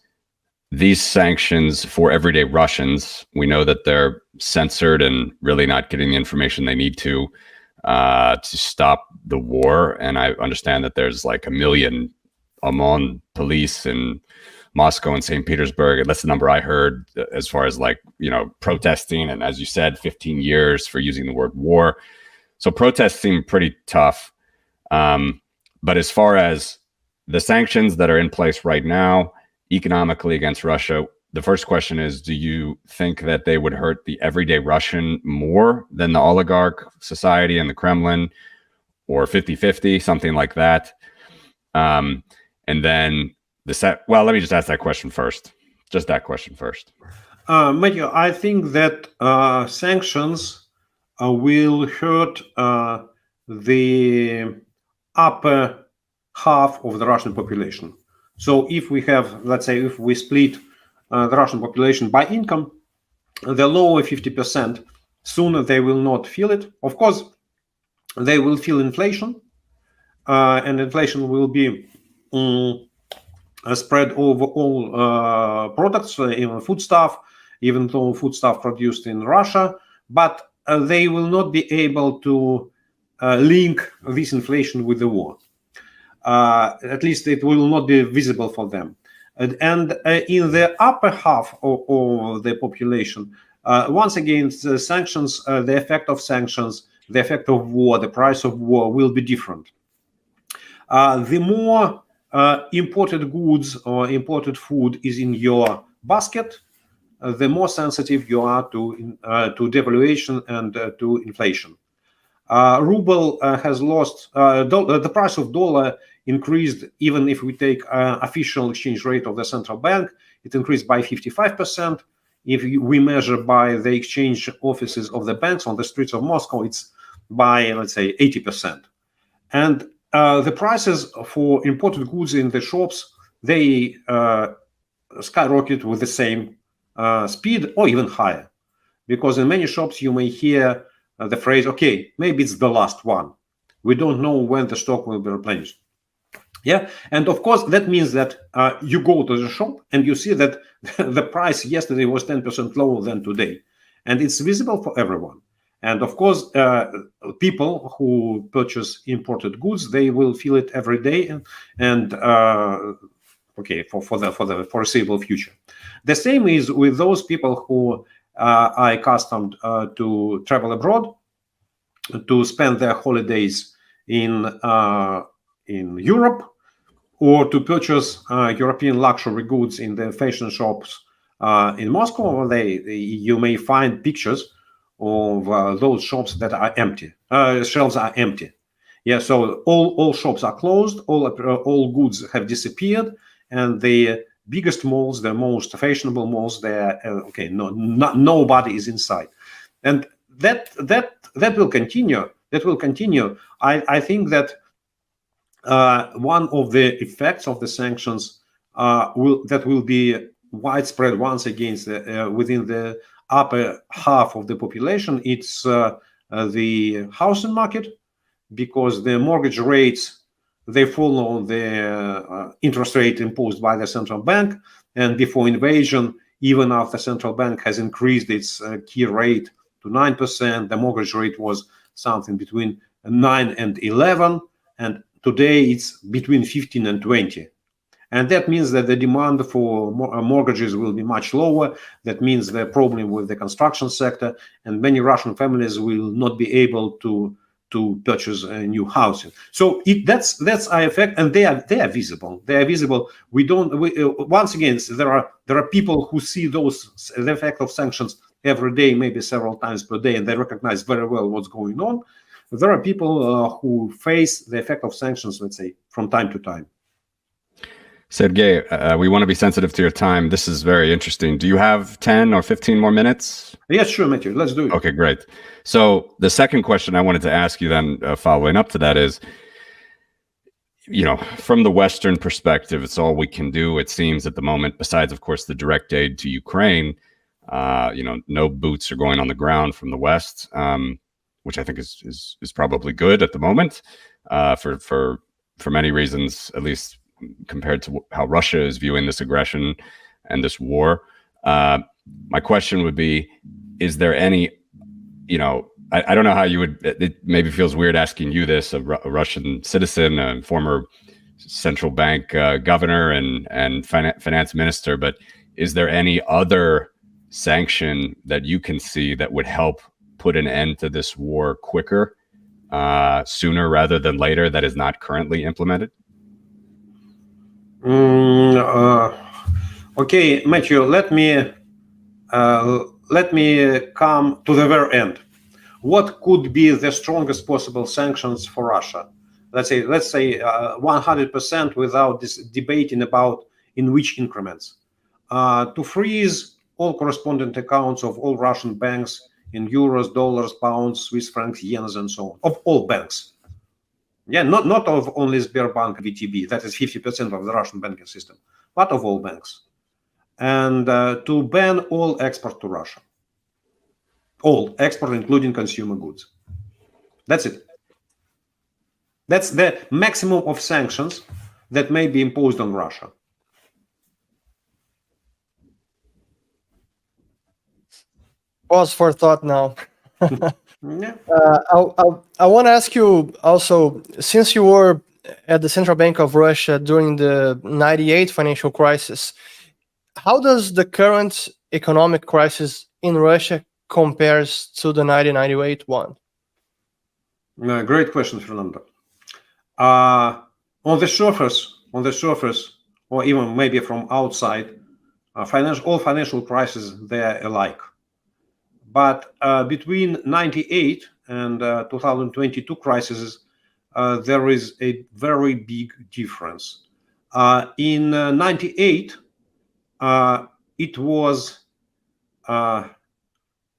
these sanctions for everyday Russians. We know that they're censored and really not getting the information they need to stop the war. And I understand that there's like 1 million OMON police in Moscow and St. Petersburg. And that's the number I heard as far as like, protesting. And as you said, 15 years for using the word war. So protests seem pretty tough. But as far as the sanctions that are in place right now, economically against Russia, the first question is, do you think that they would hurt the everyday Russian more than the oligarch society and the Kremlin, or 50-50, something like that? And then well, let me just ask that question first. Just that question first. Matthew, I think that sanctions will hurt the upper half of the Russian population. So if we have, let's say, if we split the Russian population by income, the lower 50%, sooner they will not feel it. Of course, they will feel inflation, and inflation will be spread over all products, even foodstuff, even though foodstuff produced in Russia, but they will not be able to link this inflation with the war. At least it will not be visible for them. And in the upper half of the population, once again, the sanctions, the effect of sanctions, the effect of war, the price of war will be different. The more imported goods or imported food is in your basket, the more sensitive you are to devaluation and to inflation. Ruble has lost, the price of dollar increased, even if we take official exchange rate of the central bank, it increased by 55%. If we measure by the exchange offices of the banks on the streets of Moscow, it's by, let's say, 80%. And the prices for imported goods in the shops, they skyrocket with the same speed or even higher. Because in many shops you may hear the phrase, okay, maybe it's the last one. We don't know when the stock will be replenished. Yeah, and of course that means that you go to the shop and you see that the price yesterday was 10% lower than today, and it's visible for everyone. And of course, people who purchase imported goods, they will feel it every day, and okay, for the foreseeable future. The same is with those people who are accustomed to travel abroad, to spend their holidays in Europe, or to purchase European luxury goods in the fashion shops in Moscow. You may find pictures of those shops that are empty. Shelves are empty. Yeah, so all shops are closed. All goods have disappeared, and the biggest malls, the most fashionable malls, they're okay. Nobody is inside, and that will continue. That will continue. I think that one of the effects of the sanctions will be widespread once again within the upper half of the population. It's the housing market, because the mortgage rates, they follow the interest rate imposed by the central bank. And before invasion, even after central bank has increased its key rate to 9%, the mortgage rate was something between 9 and 11, and today it's between 15 and 20. And that means that the demand for mortgages will be much lower. That means the problem with the construction sector, and many Russian families will not be able to purchase a new housing. So that's our effect, and they are visible. They are visible. Once again, there are people who see the effect of sanctions every day, maybe several times per day, and they recognize very well what's going on. there are people who face the effect of sanctions, let's say, from time to time. Sergey, we want to be sensitive to your time. This is very interesting. Do you have 10 or 15 more minutes? Yes, sure, Matthew. Let's do it. Okay, great. So the second question I wanted to ask you then, following up to that is, from the Western perspective, it's all we can do, it seems, at the moment, besides, of course, the direct aid to Ukraine. No boots are going on the ground from the West, which I think is probably good at the moment, for many reasons, at least compared to how Russia is viewing this aggression and this war. My question would be, is there any, I don't know how you would, it maybe feels weird asking you this, a Russian citizen, a former central bank governor and finance minister, but is there any other sanction that you can see that would help put an end to this war quicker, sooner rather than later, that is not currently implemented? Okay, Matthew, let me come to the very end. What could be the strongest possible sanctions for Russia? Let's say 100% without this debating about in which increments. To freeze all correspondent accounts of all Russian banks in euros, dollars, pounds, Swiss francs, yens, and so on, of all banks. Yeah, not of only Sberbank, VTB, that is 50% of the Russian banking system, but of all banks. And to ban all export to Russia. All export, including consumer goods. That's it. That's the maximum of sanctions that may be imposed on Russia. Pause for thought now. Yeah. I want to ask you also, since you were at the Central Bank of Russia during the 98 financial crisis, how does the current economic crisis in Russia compares to the 1998 one? Great question, Fernando. On the surface, or even maybe from outside, all financial crises, they are alike. But between 98 and 2022 crises, there is a very big difference. In 98, it was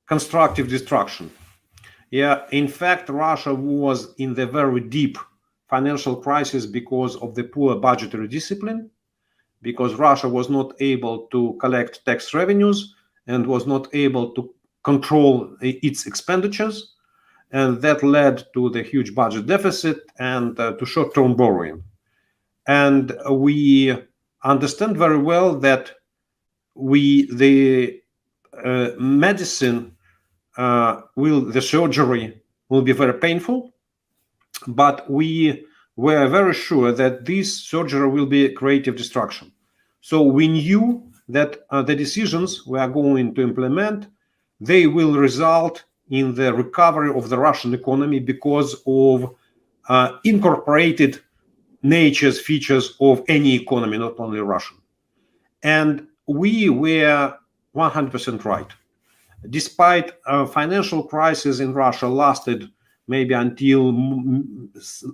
constructive destruction. Yeah, in fact, Russia was in the very deep financial crisis because of the poor budgetary discipline, because Russia was not able to collect tax revenues and was not able to control its expenditures, and that led to the huge budget deficit and to short-term borrowing. And we understand very well that the medicine the surgery will be very painful, but we were very sure that this surgery will be creative destruction. So we knew that the decisions we are going to implement, they will result in the recovery of the Russian economy because of incorporated nature's features of any economy, not only Russian. And we were 100% right. Despite financial crisis in Russia lasted maybe until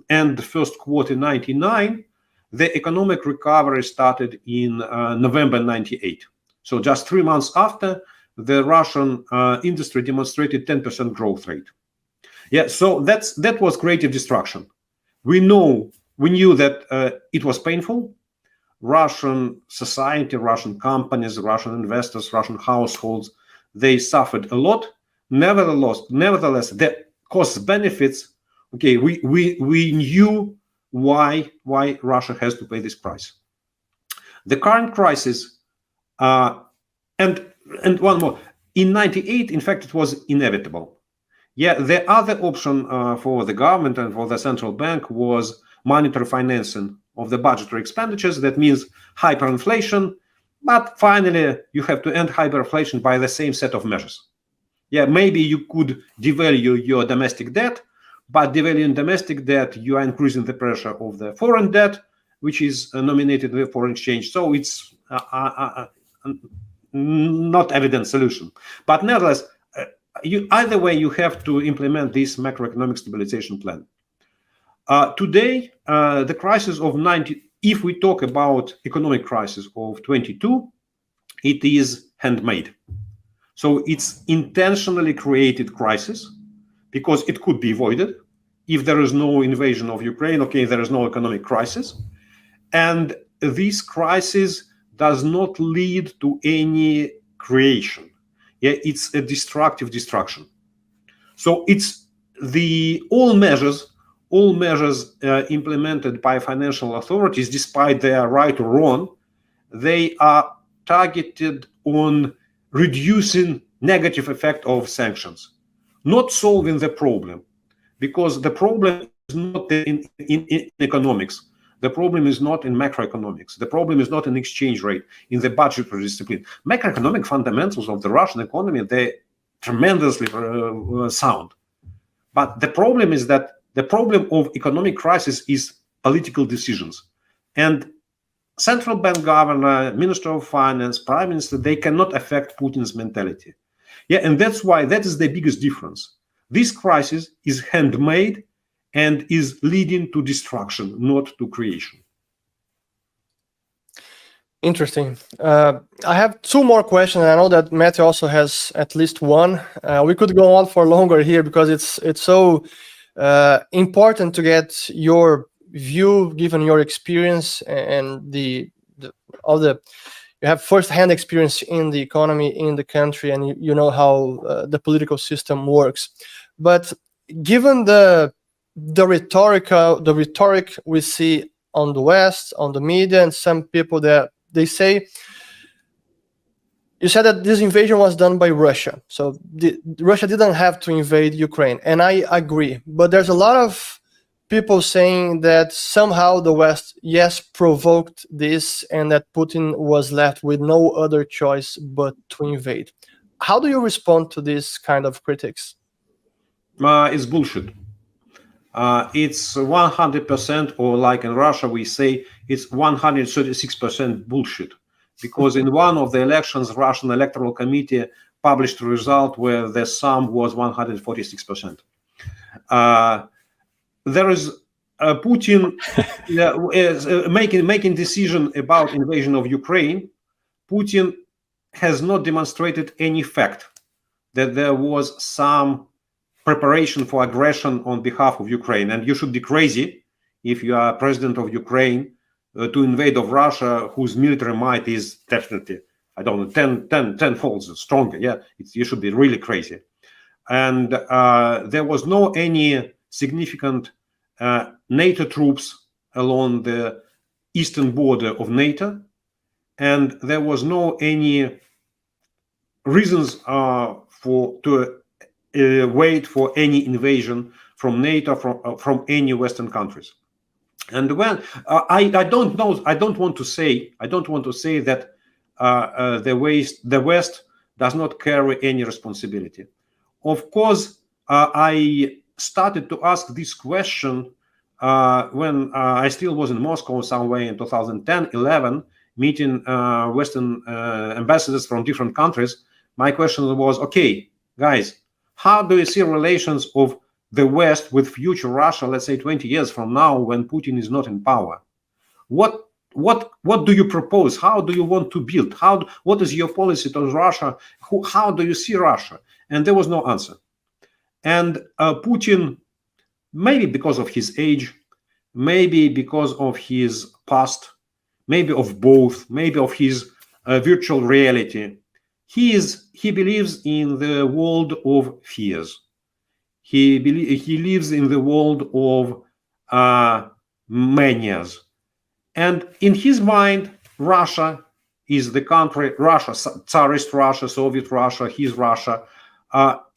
end the first quarter 99, the economic recovery started in November 98. So just 3 months after, the Russian industry demonstrated 10% growth rate. Yeah, so that was creative destruction. We knew that it was painful. Russian society, Russian companies, Russian investors, Russian households, they suffered a lot. Nevertheless, the cost benefits. Okay, we knew why Russia has to pay this price. The current crisis, and one more, in 98, in fact, it was inevitable. Yeah, the other option for the government and for the central bank was monetary financing of the budgetary expenditures. That means hyperinflation, but finally you have to end hyperinflation by the same set of measures. Yeah, maybe you could devalue your domestic debt, but devaluing domestic debt, you are increasing the pressure of the foreign debt, which is nominated with foreign exchange. So it's not evident solution. But nevertheless, either way, you have to implement this macroeconomic stabilization plan. Today, the crisis of 90, if we talk about economic crisis of 22, it is handmade. So it's intentionally created crisis because it could be avoided. If there is no invasion of Ukraine, okay, there is no economic crisis. And this crisis does not lead to any creation. Yeah, it's a destructive destruction. So it's all measures implemented by financial authorities, despite their right or wrong, they are targeted on reducing negative effect of sanctions, not solving the problem, because the problem is not in economics. The problem is not in macroeconomics. The problem is not in exchange rate, in the budgetary discipline. Macroeconomic fundamentals of the Russian economy, they're tremendously sound. But the problem is that the problem of economic crisis is political decisions. And central bank governor, minister of finance, prime minister, they cannot affect Putin's mentality. Yeah, and that's why that is the biggest difference. This crisis is handmade and is leading to destruction, not to creation. Interesting. I have two more questions. I know that Matthew also has at least one. We could go on for longer here because it's so important to get your view, given your experience and all the you have first-hand experience in the economy in the country, and you know how the political system works. But given the rhetoric we see on the West, on the media, and some people that they say, you said that this invasion was done by Russia. So Russia didn't have to invade Ukraine. And I agree. But there's a lot of people saying that somehow the West, yes, provoked this and that Putin was left with no other choice but to invade. How do you respond to this kind of critics? It's bullshit. It's 100%, or like in Russia, we say it's 136% bullshit. Because in one of the elections, Russian Electoral Committee published a result where the sum was 146%. There is Putin is making decision about invasion of Ukraine. Putin has not demonstrated any fact that there was some preparation for aggression on behalf of Ukraine. And you should be crazy if you are president of Ukraine to invade of Russia, whose military might is definitely, I don't know, 10 folds stronger. Yeah, you should be really crazy. And there was no any significant NATO troops along the eastern border of NATO, and there was no any reasons to wait for any invasion from NATO from any Western countries. And when I don't know, I don't want to say that the West does not carry any responsibility. Of course, I started to ask this question when I still was in Moscow somewhere in 2010-11, meeting Western ambassadors from different countries. My question was, okay, guys, how do you see relations of the West with future Russia, let's say 20 years from now, when Putin is not in power? What do you propose? How do you want to build? What is your policy towards Russia? How do you see Russia? And there was no answer. And Putin, maybe because of his age, maybe because of his past, maybe of both, maybe of his virtual reality, he believes in the world of fears. He lives in the world of manias. And in his mind, Russia is the country, Russia, Tsarist Russia, Soviet Russia, his Russia,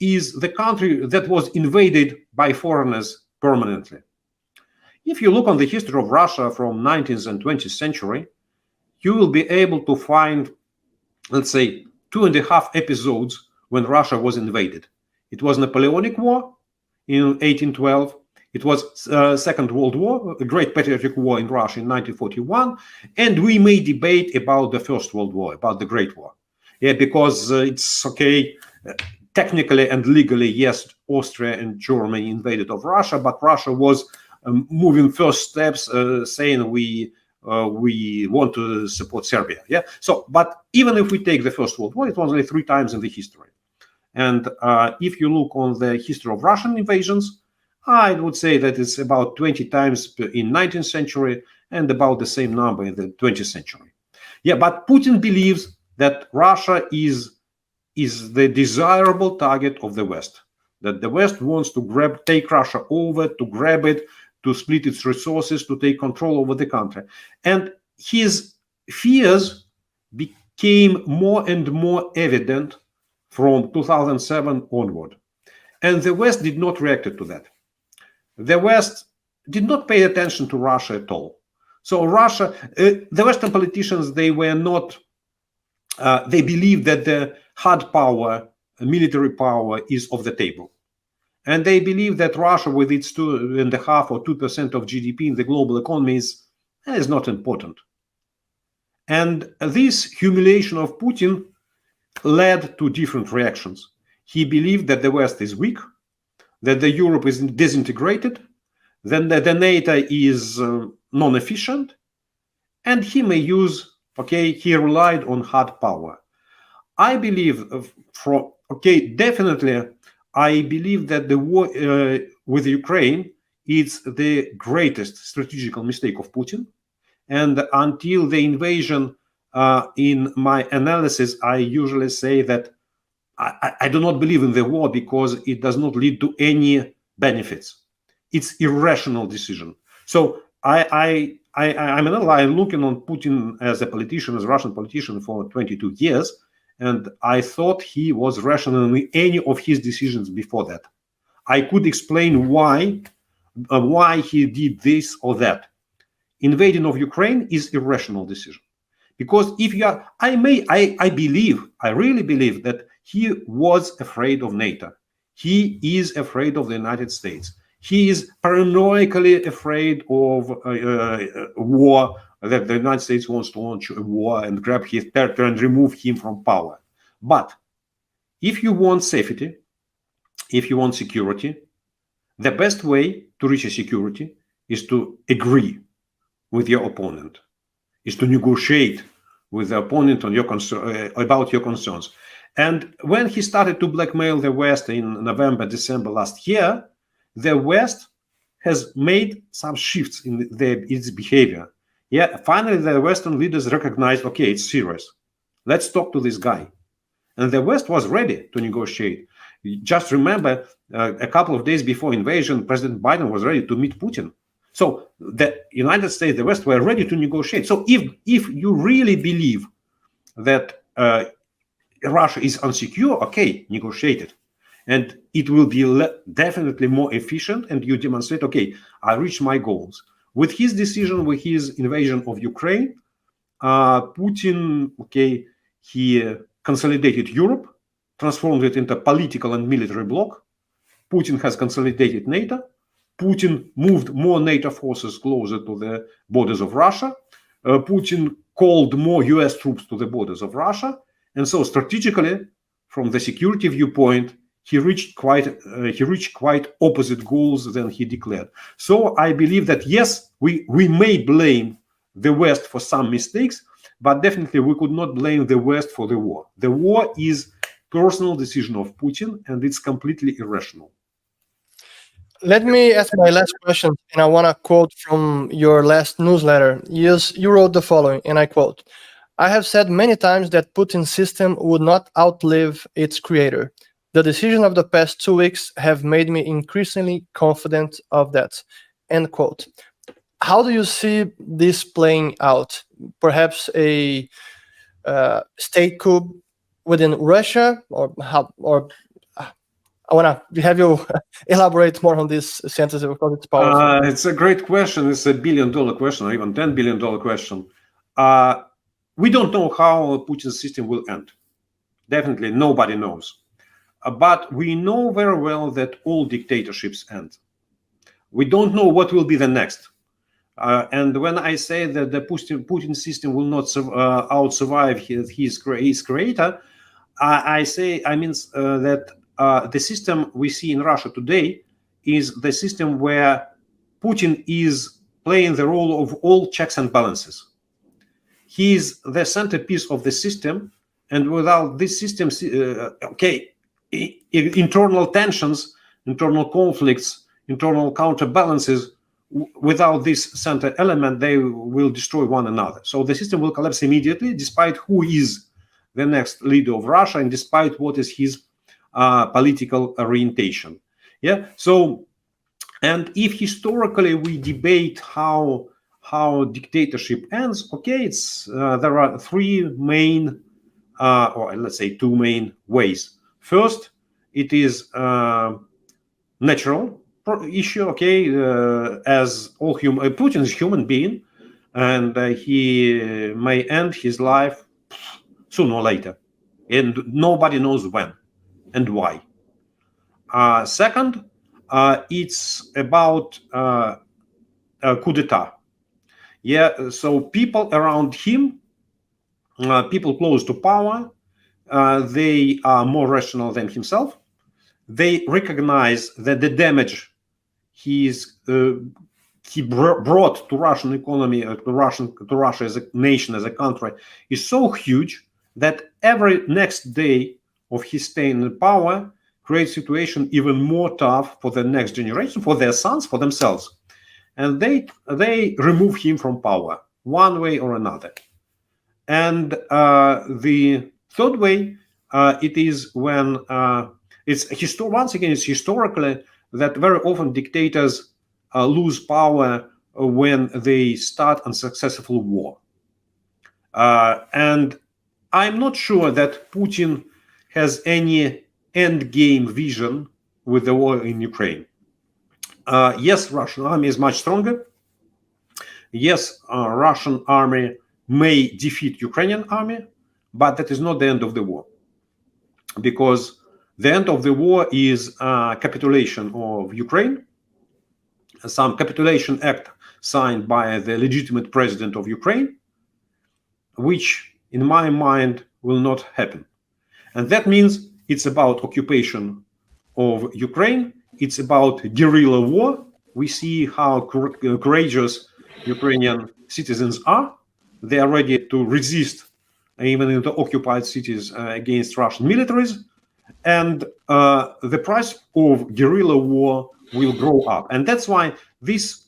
is the country that was invaded by foreigners permanently. If you look on the history of Russia from 19th and 20th century, you will be able to find, let's say, 2.5 episodes when Russia was invaded. It was Napoleonic War in 1812. It was Second World War, a Great Patriotic War in Russia in 1941. And we may debate about the First World War, about the Great War. Yeah, because it's okay. technically and legally, yes, Austria and Germany invaded of Russia, but Russia was moving first steps, saying we want to support Serbia. Yeah. So, but even if we take the First World War, it was only 3 times in the history. And if you look on the history of Russian invasions, I would say that it's about 20 times in 19th century and about the same number in the 20th century. Yeah, but Putin believes that Russia is the desirable target of the West, that the West wants to take Russia over, to grab it, to split its resources, to take control over the country. And his fears became more and more evident from 2007 onward. And the West did not react to that. The West did not pay attention to Russia at all. So Russia, the Western politicians, they were not, they believed that the hard power, military power is off the table. And they believe that Russia, with its 2.5% or 2% of GDP in the global economy, is not important. And this humiliation of Putin led to different reactions. He believed that the West is weak, that the Europe is disintegrated, then the NATO is non-efficient, and he may use, he relied on hard power. I believe, definitely, I believe that the war with Ukraine is the greatest strategical mistake of Putin. And until the invasion, in my analysis, I usually say that I do not believe in the war because it does not lead to any benefits. It's irrational decision. So I'm looking on Putin as a politician, as a Russian politician for 22 years. And I thought he was rational in any of his decisions before that. I could explain why he did this or that. Invading of Ukraine is irrational decision, because if you are, I really believe that he was afraid of NATO. He is afraid of the United States. He is paranoidally afraid of war, that the United States wants to launch a war and grab his territory and remove him from power. But if you want safety, if you want security, the best way to reach a security is to agree with your opponent, is to negotiate with the opponent on your about your concerns. And when he started to blackmail the West in November, December last year, the West has made some shifts in its behavior. Yeah, finally, the Western leaders recognized, it's serious. Let's talk to this guy. And the West was ready to negotiate. Just remember, a couple of days before invasion, President Biden was ready to meet Putin. So the United States, the West were ready to negotiate. So if you really believe that Russia is unsecure, negotiate it. And it will be definitely more efficient, and you demonstrate, I reached my goals. With his decision, with his invasion of Ukraine, Putin, he consolidated Europe, transformed it into political and military bloc. Putin has consolidated NATO. Putin moved more NATO forces closer to the borders of Russia. Putin called more US troops to the borders of Russia. And so strategically, from the security viewpoint, he reached quite opposite goals than he declared. So I believe that, yes, we may blame the West for some mistakes, but definitely we could not blame the West for the war. The war is personal decision of Putin, and it's completely irrational. Let me ask my last question, and I want to quote from your last newsletter. You wrote the following, and I quote, "I have said many times that Putin's system would not outlive its creator. The decisions of the past 2 weeks have made me increasingly confident of that." End quote. How do you see this playing out? Perhaps a state coup within Russia, or I want to have you elaborate more on this sentence because it's powerful. It's a great question. It's $1 billion question, or even $10 billion question. We don't know how Putin's system will end. Definitely, nobody knows. But we know very well that all dictatorships end. We don't know what will be the next. And when I say that the Putin system will not out-survive his creator, I mean that the system we see in Russia today is the system where Putin is playing the role of all checks and balances. He is the centerpiece of the system, and without this system, internal tensions, internal conflicts, internal counterbalances, without this center element, they will destroy one another. So the system will collapse immediately, despite who is the next leader of Russia and despite what is his political orientation. Yeah. So, and if historically we debate how dictatorship ends, it's there are three main, or let's say two main ways. First, it is natural issue. As all human, Putin is a human being, and he may end his life sooner or later, and nobody knows when and why. Second, it's about coup d'etat. Yeah, so people around him, people close to power, they are more rational than himself. They recognize that the damage he brought to Russian economy, to Russia as a nation, as a country, is so huge that every next day of his staying in power creates situation even more tough for the next generation, for their sons, for themselves. And they remove him from power one way or another. And the third way, it is when it's once again, it's historically that very often dictators lose power when they start unsuccessful war. And I'm not sure that Putin has any end game vision with the war in Ukraine. Yes, Russian army is much stronger. Yes, Russian army may defeat Ukrainian army, but that is not the end of the war. Because the end of the war is capitulation of Ukraine, some capitulation act signed by the legitimate president of Ukraine, which in my mind will not happen. And that means it's about occupation of Ukraine. It's about guerrilla war. We see how courageous Ukrainian citizens are. They are ready to resist, even in the occupied cities, against Russian militaries. And the price of guerrilla war will grow up. And that's why this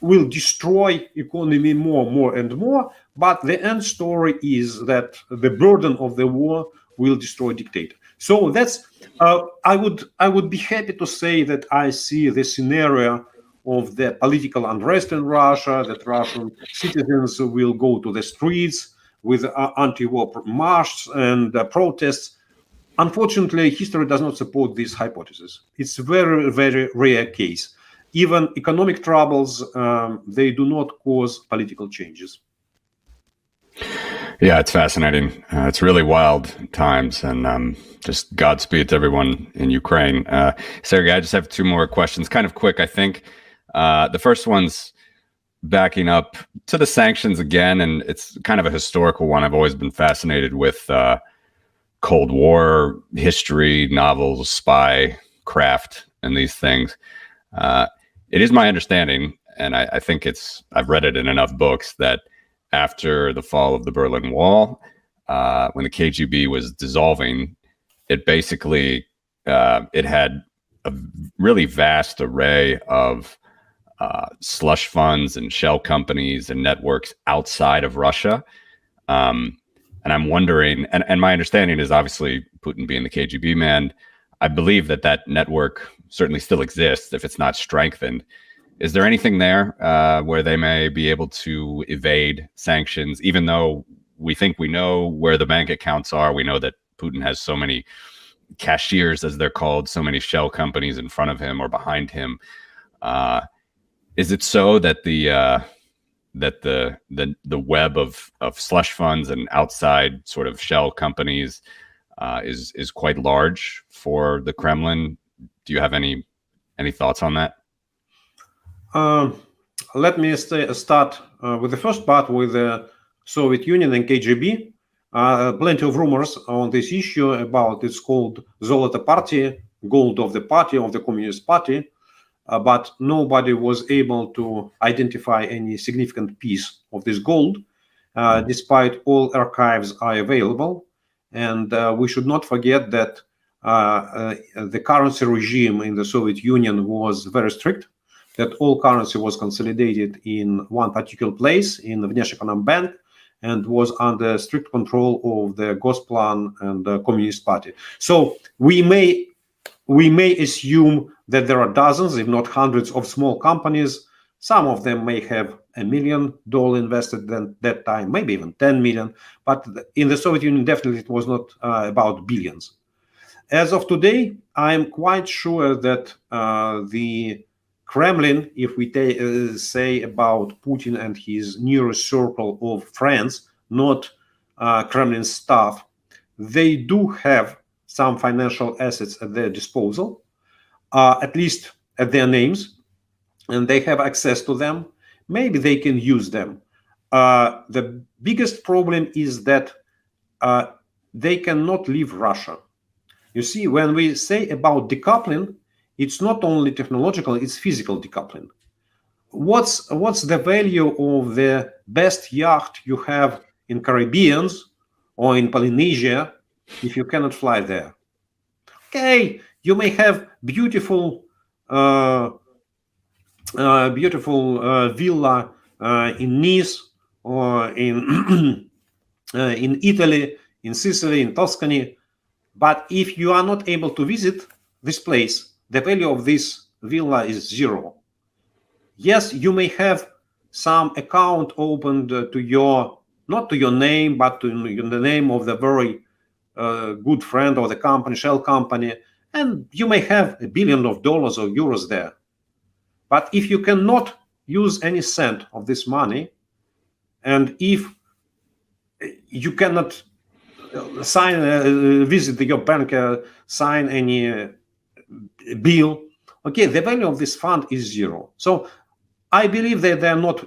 will destroy economy more and more. But the end story is that the burden of the war will destroy dictator. So that's I would be happy to say that I see the scenario of the political unrest in Russia, that Russian citizens will go to the streets with anti-war marches and protests. Unfortunately, history does not support this hypothesis. It's a very, very rare case. Even economic troubles, they do not cause political changes. Yeah, it's fascinating. It's really wild times, and just Godspeed to everyone in Ukraine. Sergey, I just have two more questions, kind of quick, I think. The first one's backing up to the sanctions again, and it's kind of a historical one. I've always been fascinated with Cold War history, novels, spy craft, and these things. It is my understanding, and I think I've read it in enough books, that after the fall of the Berlin Wall, when the KGB was dissolving, it basically it had a really vast array of slush funds and shell companies and networks outside of Russia. And I'm wondering, and my understanding is, obviously Putin being the KGB man, I believe that network certainly still exists if it's not strengthened. Is there anything there where they may be able to evade sanctions, even though we think we know where the bank accounts are? We know that Putin has so many cashiers, as they're called, so many shell companies in front of him or behind him. Is it so that the web of slush funds and outside sort of shell companies is quite large for the Kremlin? Do you have any thoughts on that? Let me start with the first part, with the Soviet Union and KGB. plenty of rumors on this issue about it's called Zolota Party, gold of the party, of the Communist Party, but nobody was able to identify any significant piece of this gold, despite all archives are available. And we should not forget that the currency regime in the Soviet Union was very strict, that all currency was consolidated in one particular place, in the Vneshekonom Bank, and was under strict control of the Gosplan and the Communist Party. So we may assume that there are dozens, if not hundreds, of small companies. Some of them may have $1 million invested at that time, maybe even 10 million. But in the Soviet Union, definitely it was not about billions. As of today, I'm quite sure that the Kremlin, if we say about Putin and his nearest circle of friends, not Kremlin staff, they do have some financial assets at their disposal, at least at their names, and they have access to them. Maybe they can use them. The biggest problem is that they cannot leave Russia. You see, when we say about decoupling, it's not only technological, it's physical decoupling. What's the value of the best yacht you have in Caribbeans or in Polynesia if you cannot fly there? Okay, you may have beautiful villa in Nice or in in Italy, in Sicily, in Tuscany, but if you are not able to visit this place, the value of this villa is zero. Yes, you may have some account opened to your, not to your name, but to the name of the very good friend of the company, shell company, and you may have $1 billion or euros there. But if you cannot use any cent of this money, and if you cannot visit your bank, sign any bill, okay, the value of this fund is zero. So I believe that they are not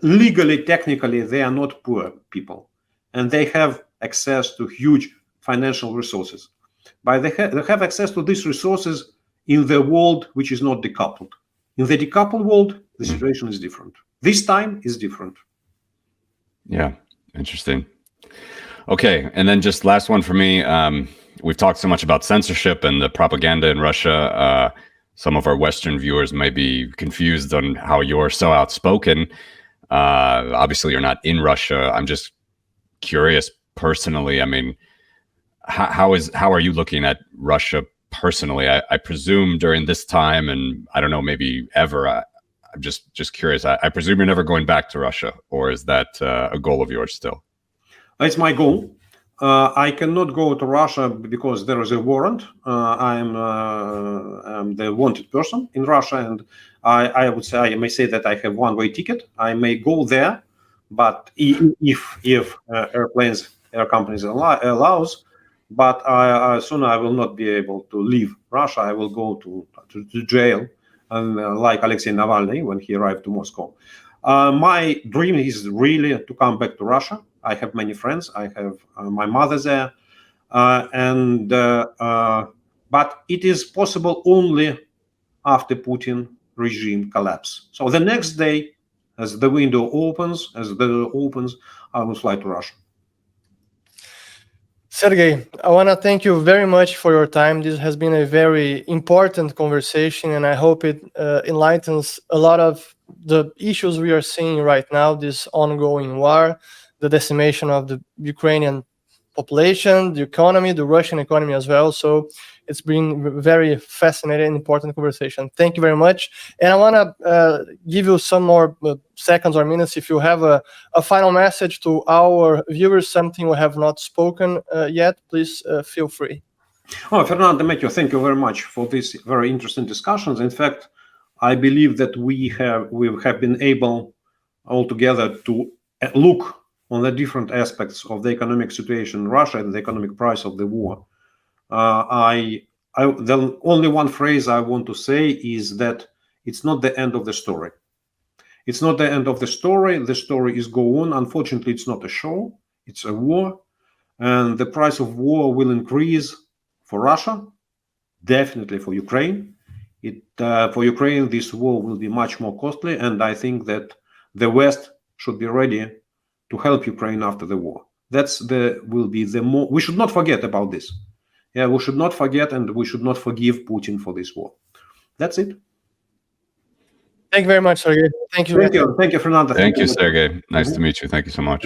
legally, technically, they are not poor people, and they have access to huge financial resources. But they have access to these resources in the world which is not decoupled. In the decoupled world, the situation is different. This time is different. Yeah, interesting. Okay, and then just last one for me. We've talked so much about censorship and the propaganda in Russia. Some of our Western viewers may be confused on how you're so outspoken. Obviously, you're not in Russia. I'm just curious personally. I mean, how are you looking at Russia personally? I presume during this time, and I don't know, maybe ever. I'm just curious. I presume you're never going back to Russia, or is that a goal of yours still? It's my goal. I cannot go to Russia because there is a warrant. I'm the wanted person in Russia, and I may say that I have one-way ticket. I may go there, but if air companies allows, but soon I will not be able to leave Russia. I will go to jail, and like Alexei Navalny when he arrived to Moscow. My dream is really to come back to Russia. I have many friends. I have my mother there, but it is possible only after Putin regime collapse. So the next day, as the window opens, I will fly to Russia. Sergey, I want to thank you very much for your time. This has been a very important conversation, and I hope it enlightens a lot of the issues we are seeing right now, this ongoing war, the decimation of the Ukrainian population, the economy, the Russian economy as well. So it's been very fascinating and important conversation. Thank you very much. And I want to give you some more seconds or minutes if you have a final message to our viewers, something we have not spoken yet, please feel free. Oh, Fernando, Matthew, thank you very much for these very interesting discussions. In fact, I believe that we have been able altogether to look on the different aspects of the economic situation in Russia and the economic price of the war. The only one phrase I want to say is that it's not the end of the story. It's not the end of the story. The story is go on. Unfortunately, it's not a show. It's a war. and the price of war will increase for Russia, definitely for Ukraine. For Ukraine, this war will be much more costly, and I think that the West should be ready to help Ukraine after the war. We should not forget about this. Yeah, we should not forget, and we should not forgive Putin for this war. That's it. Thank you very much, Sergey. Thank you. Thank you, Fernando. Thank you, Sergey. Nice to meet you. Thank you so much.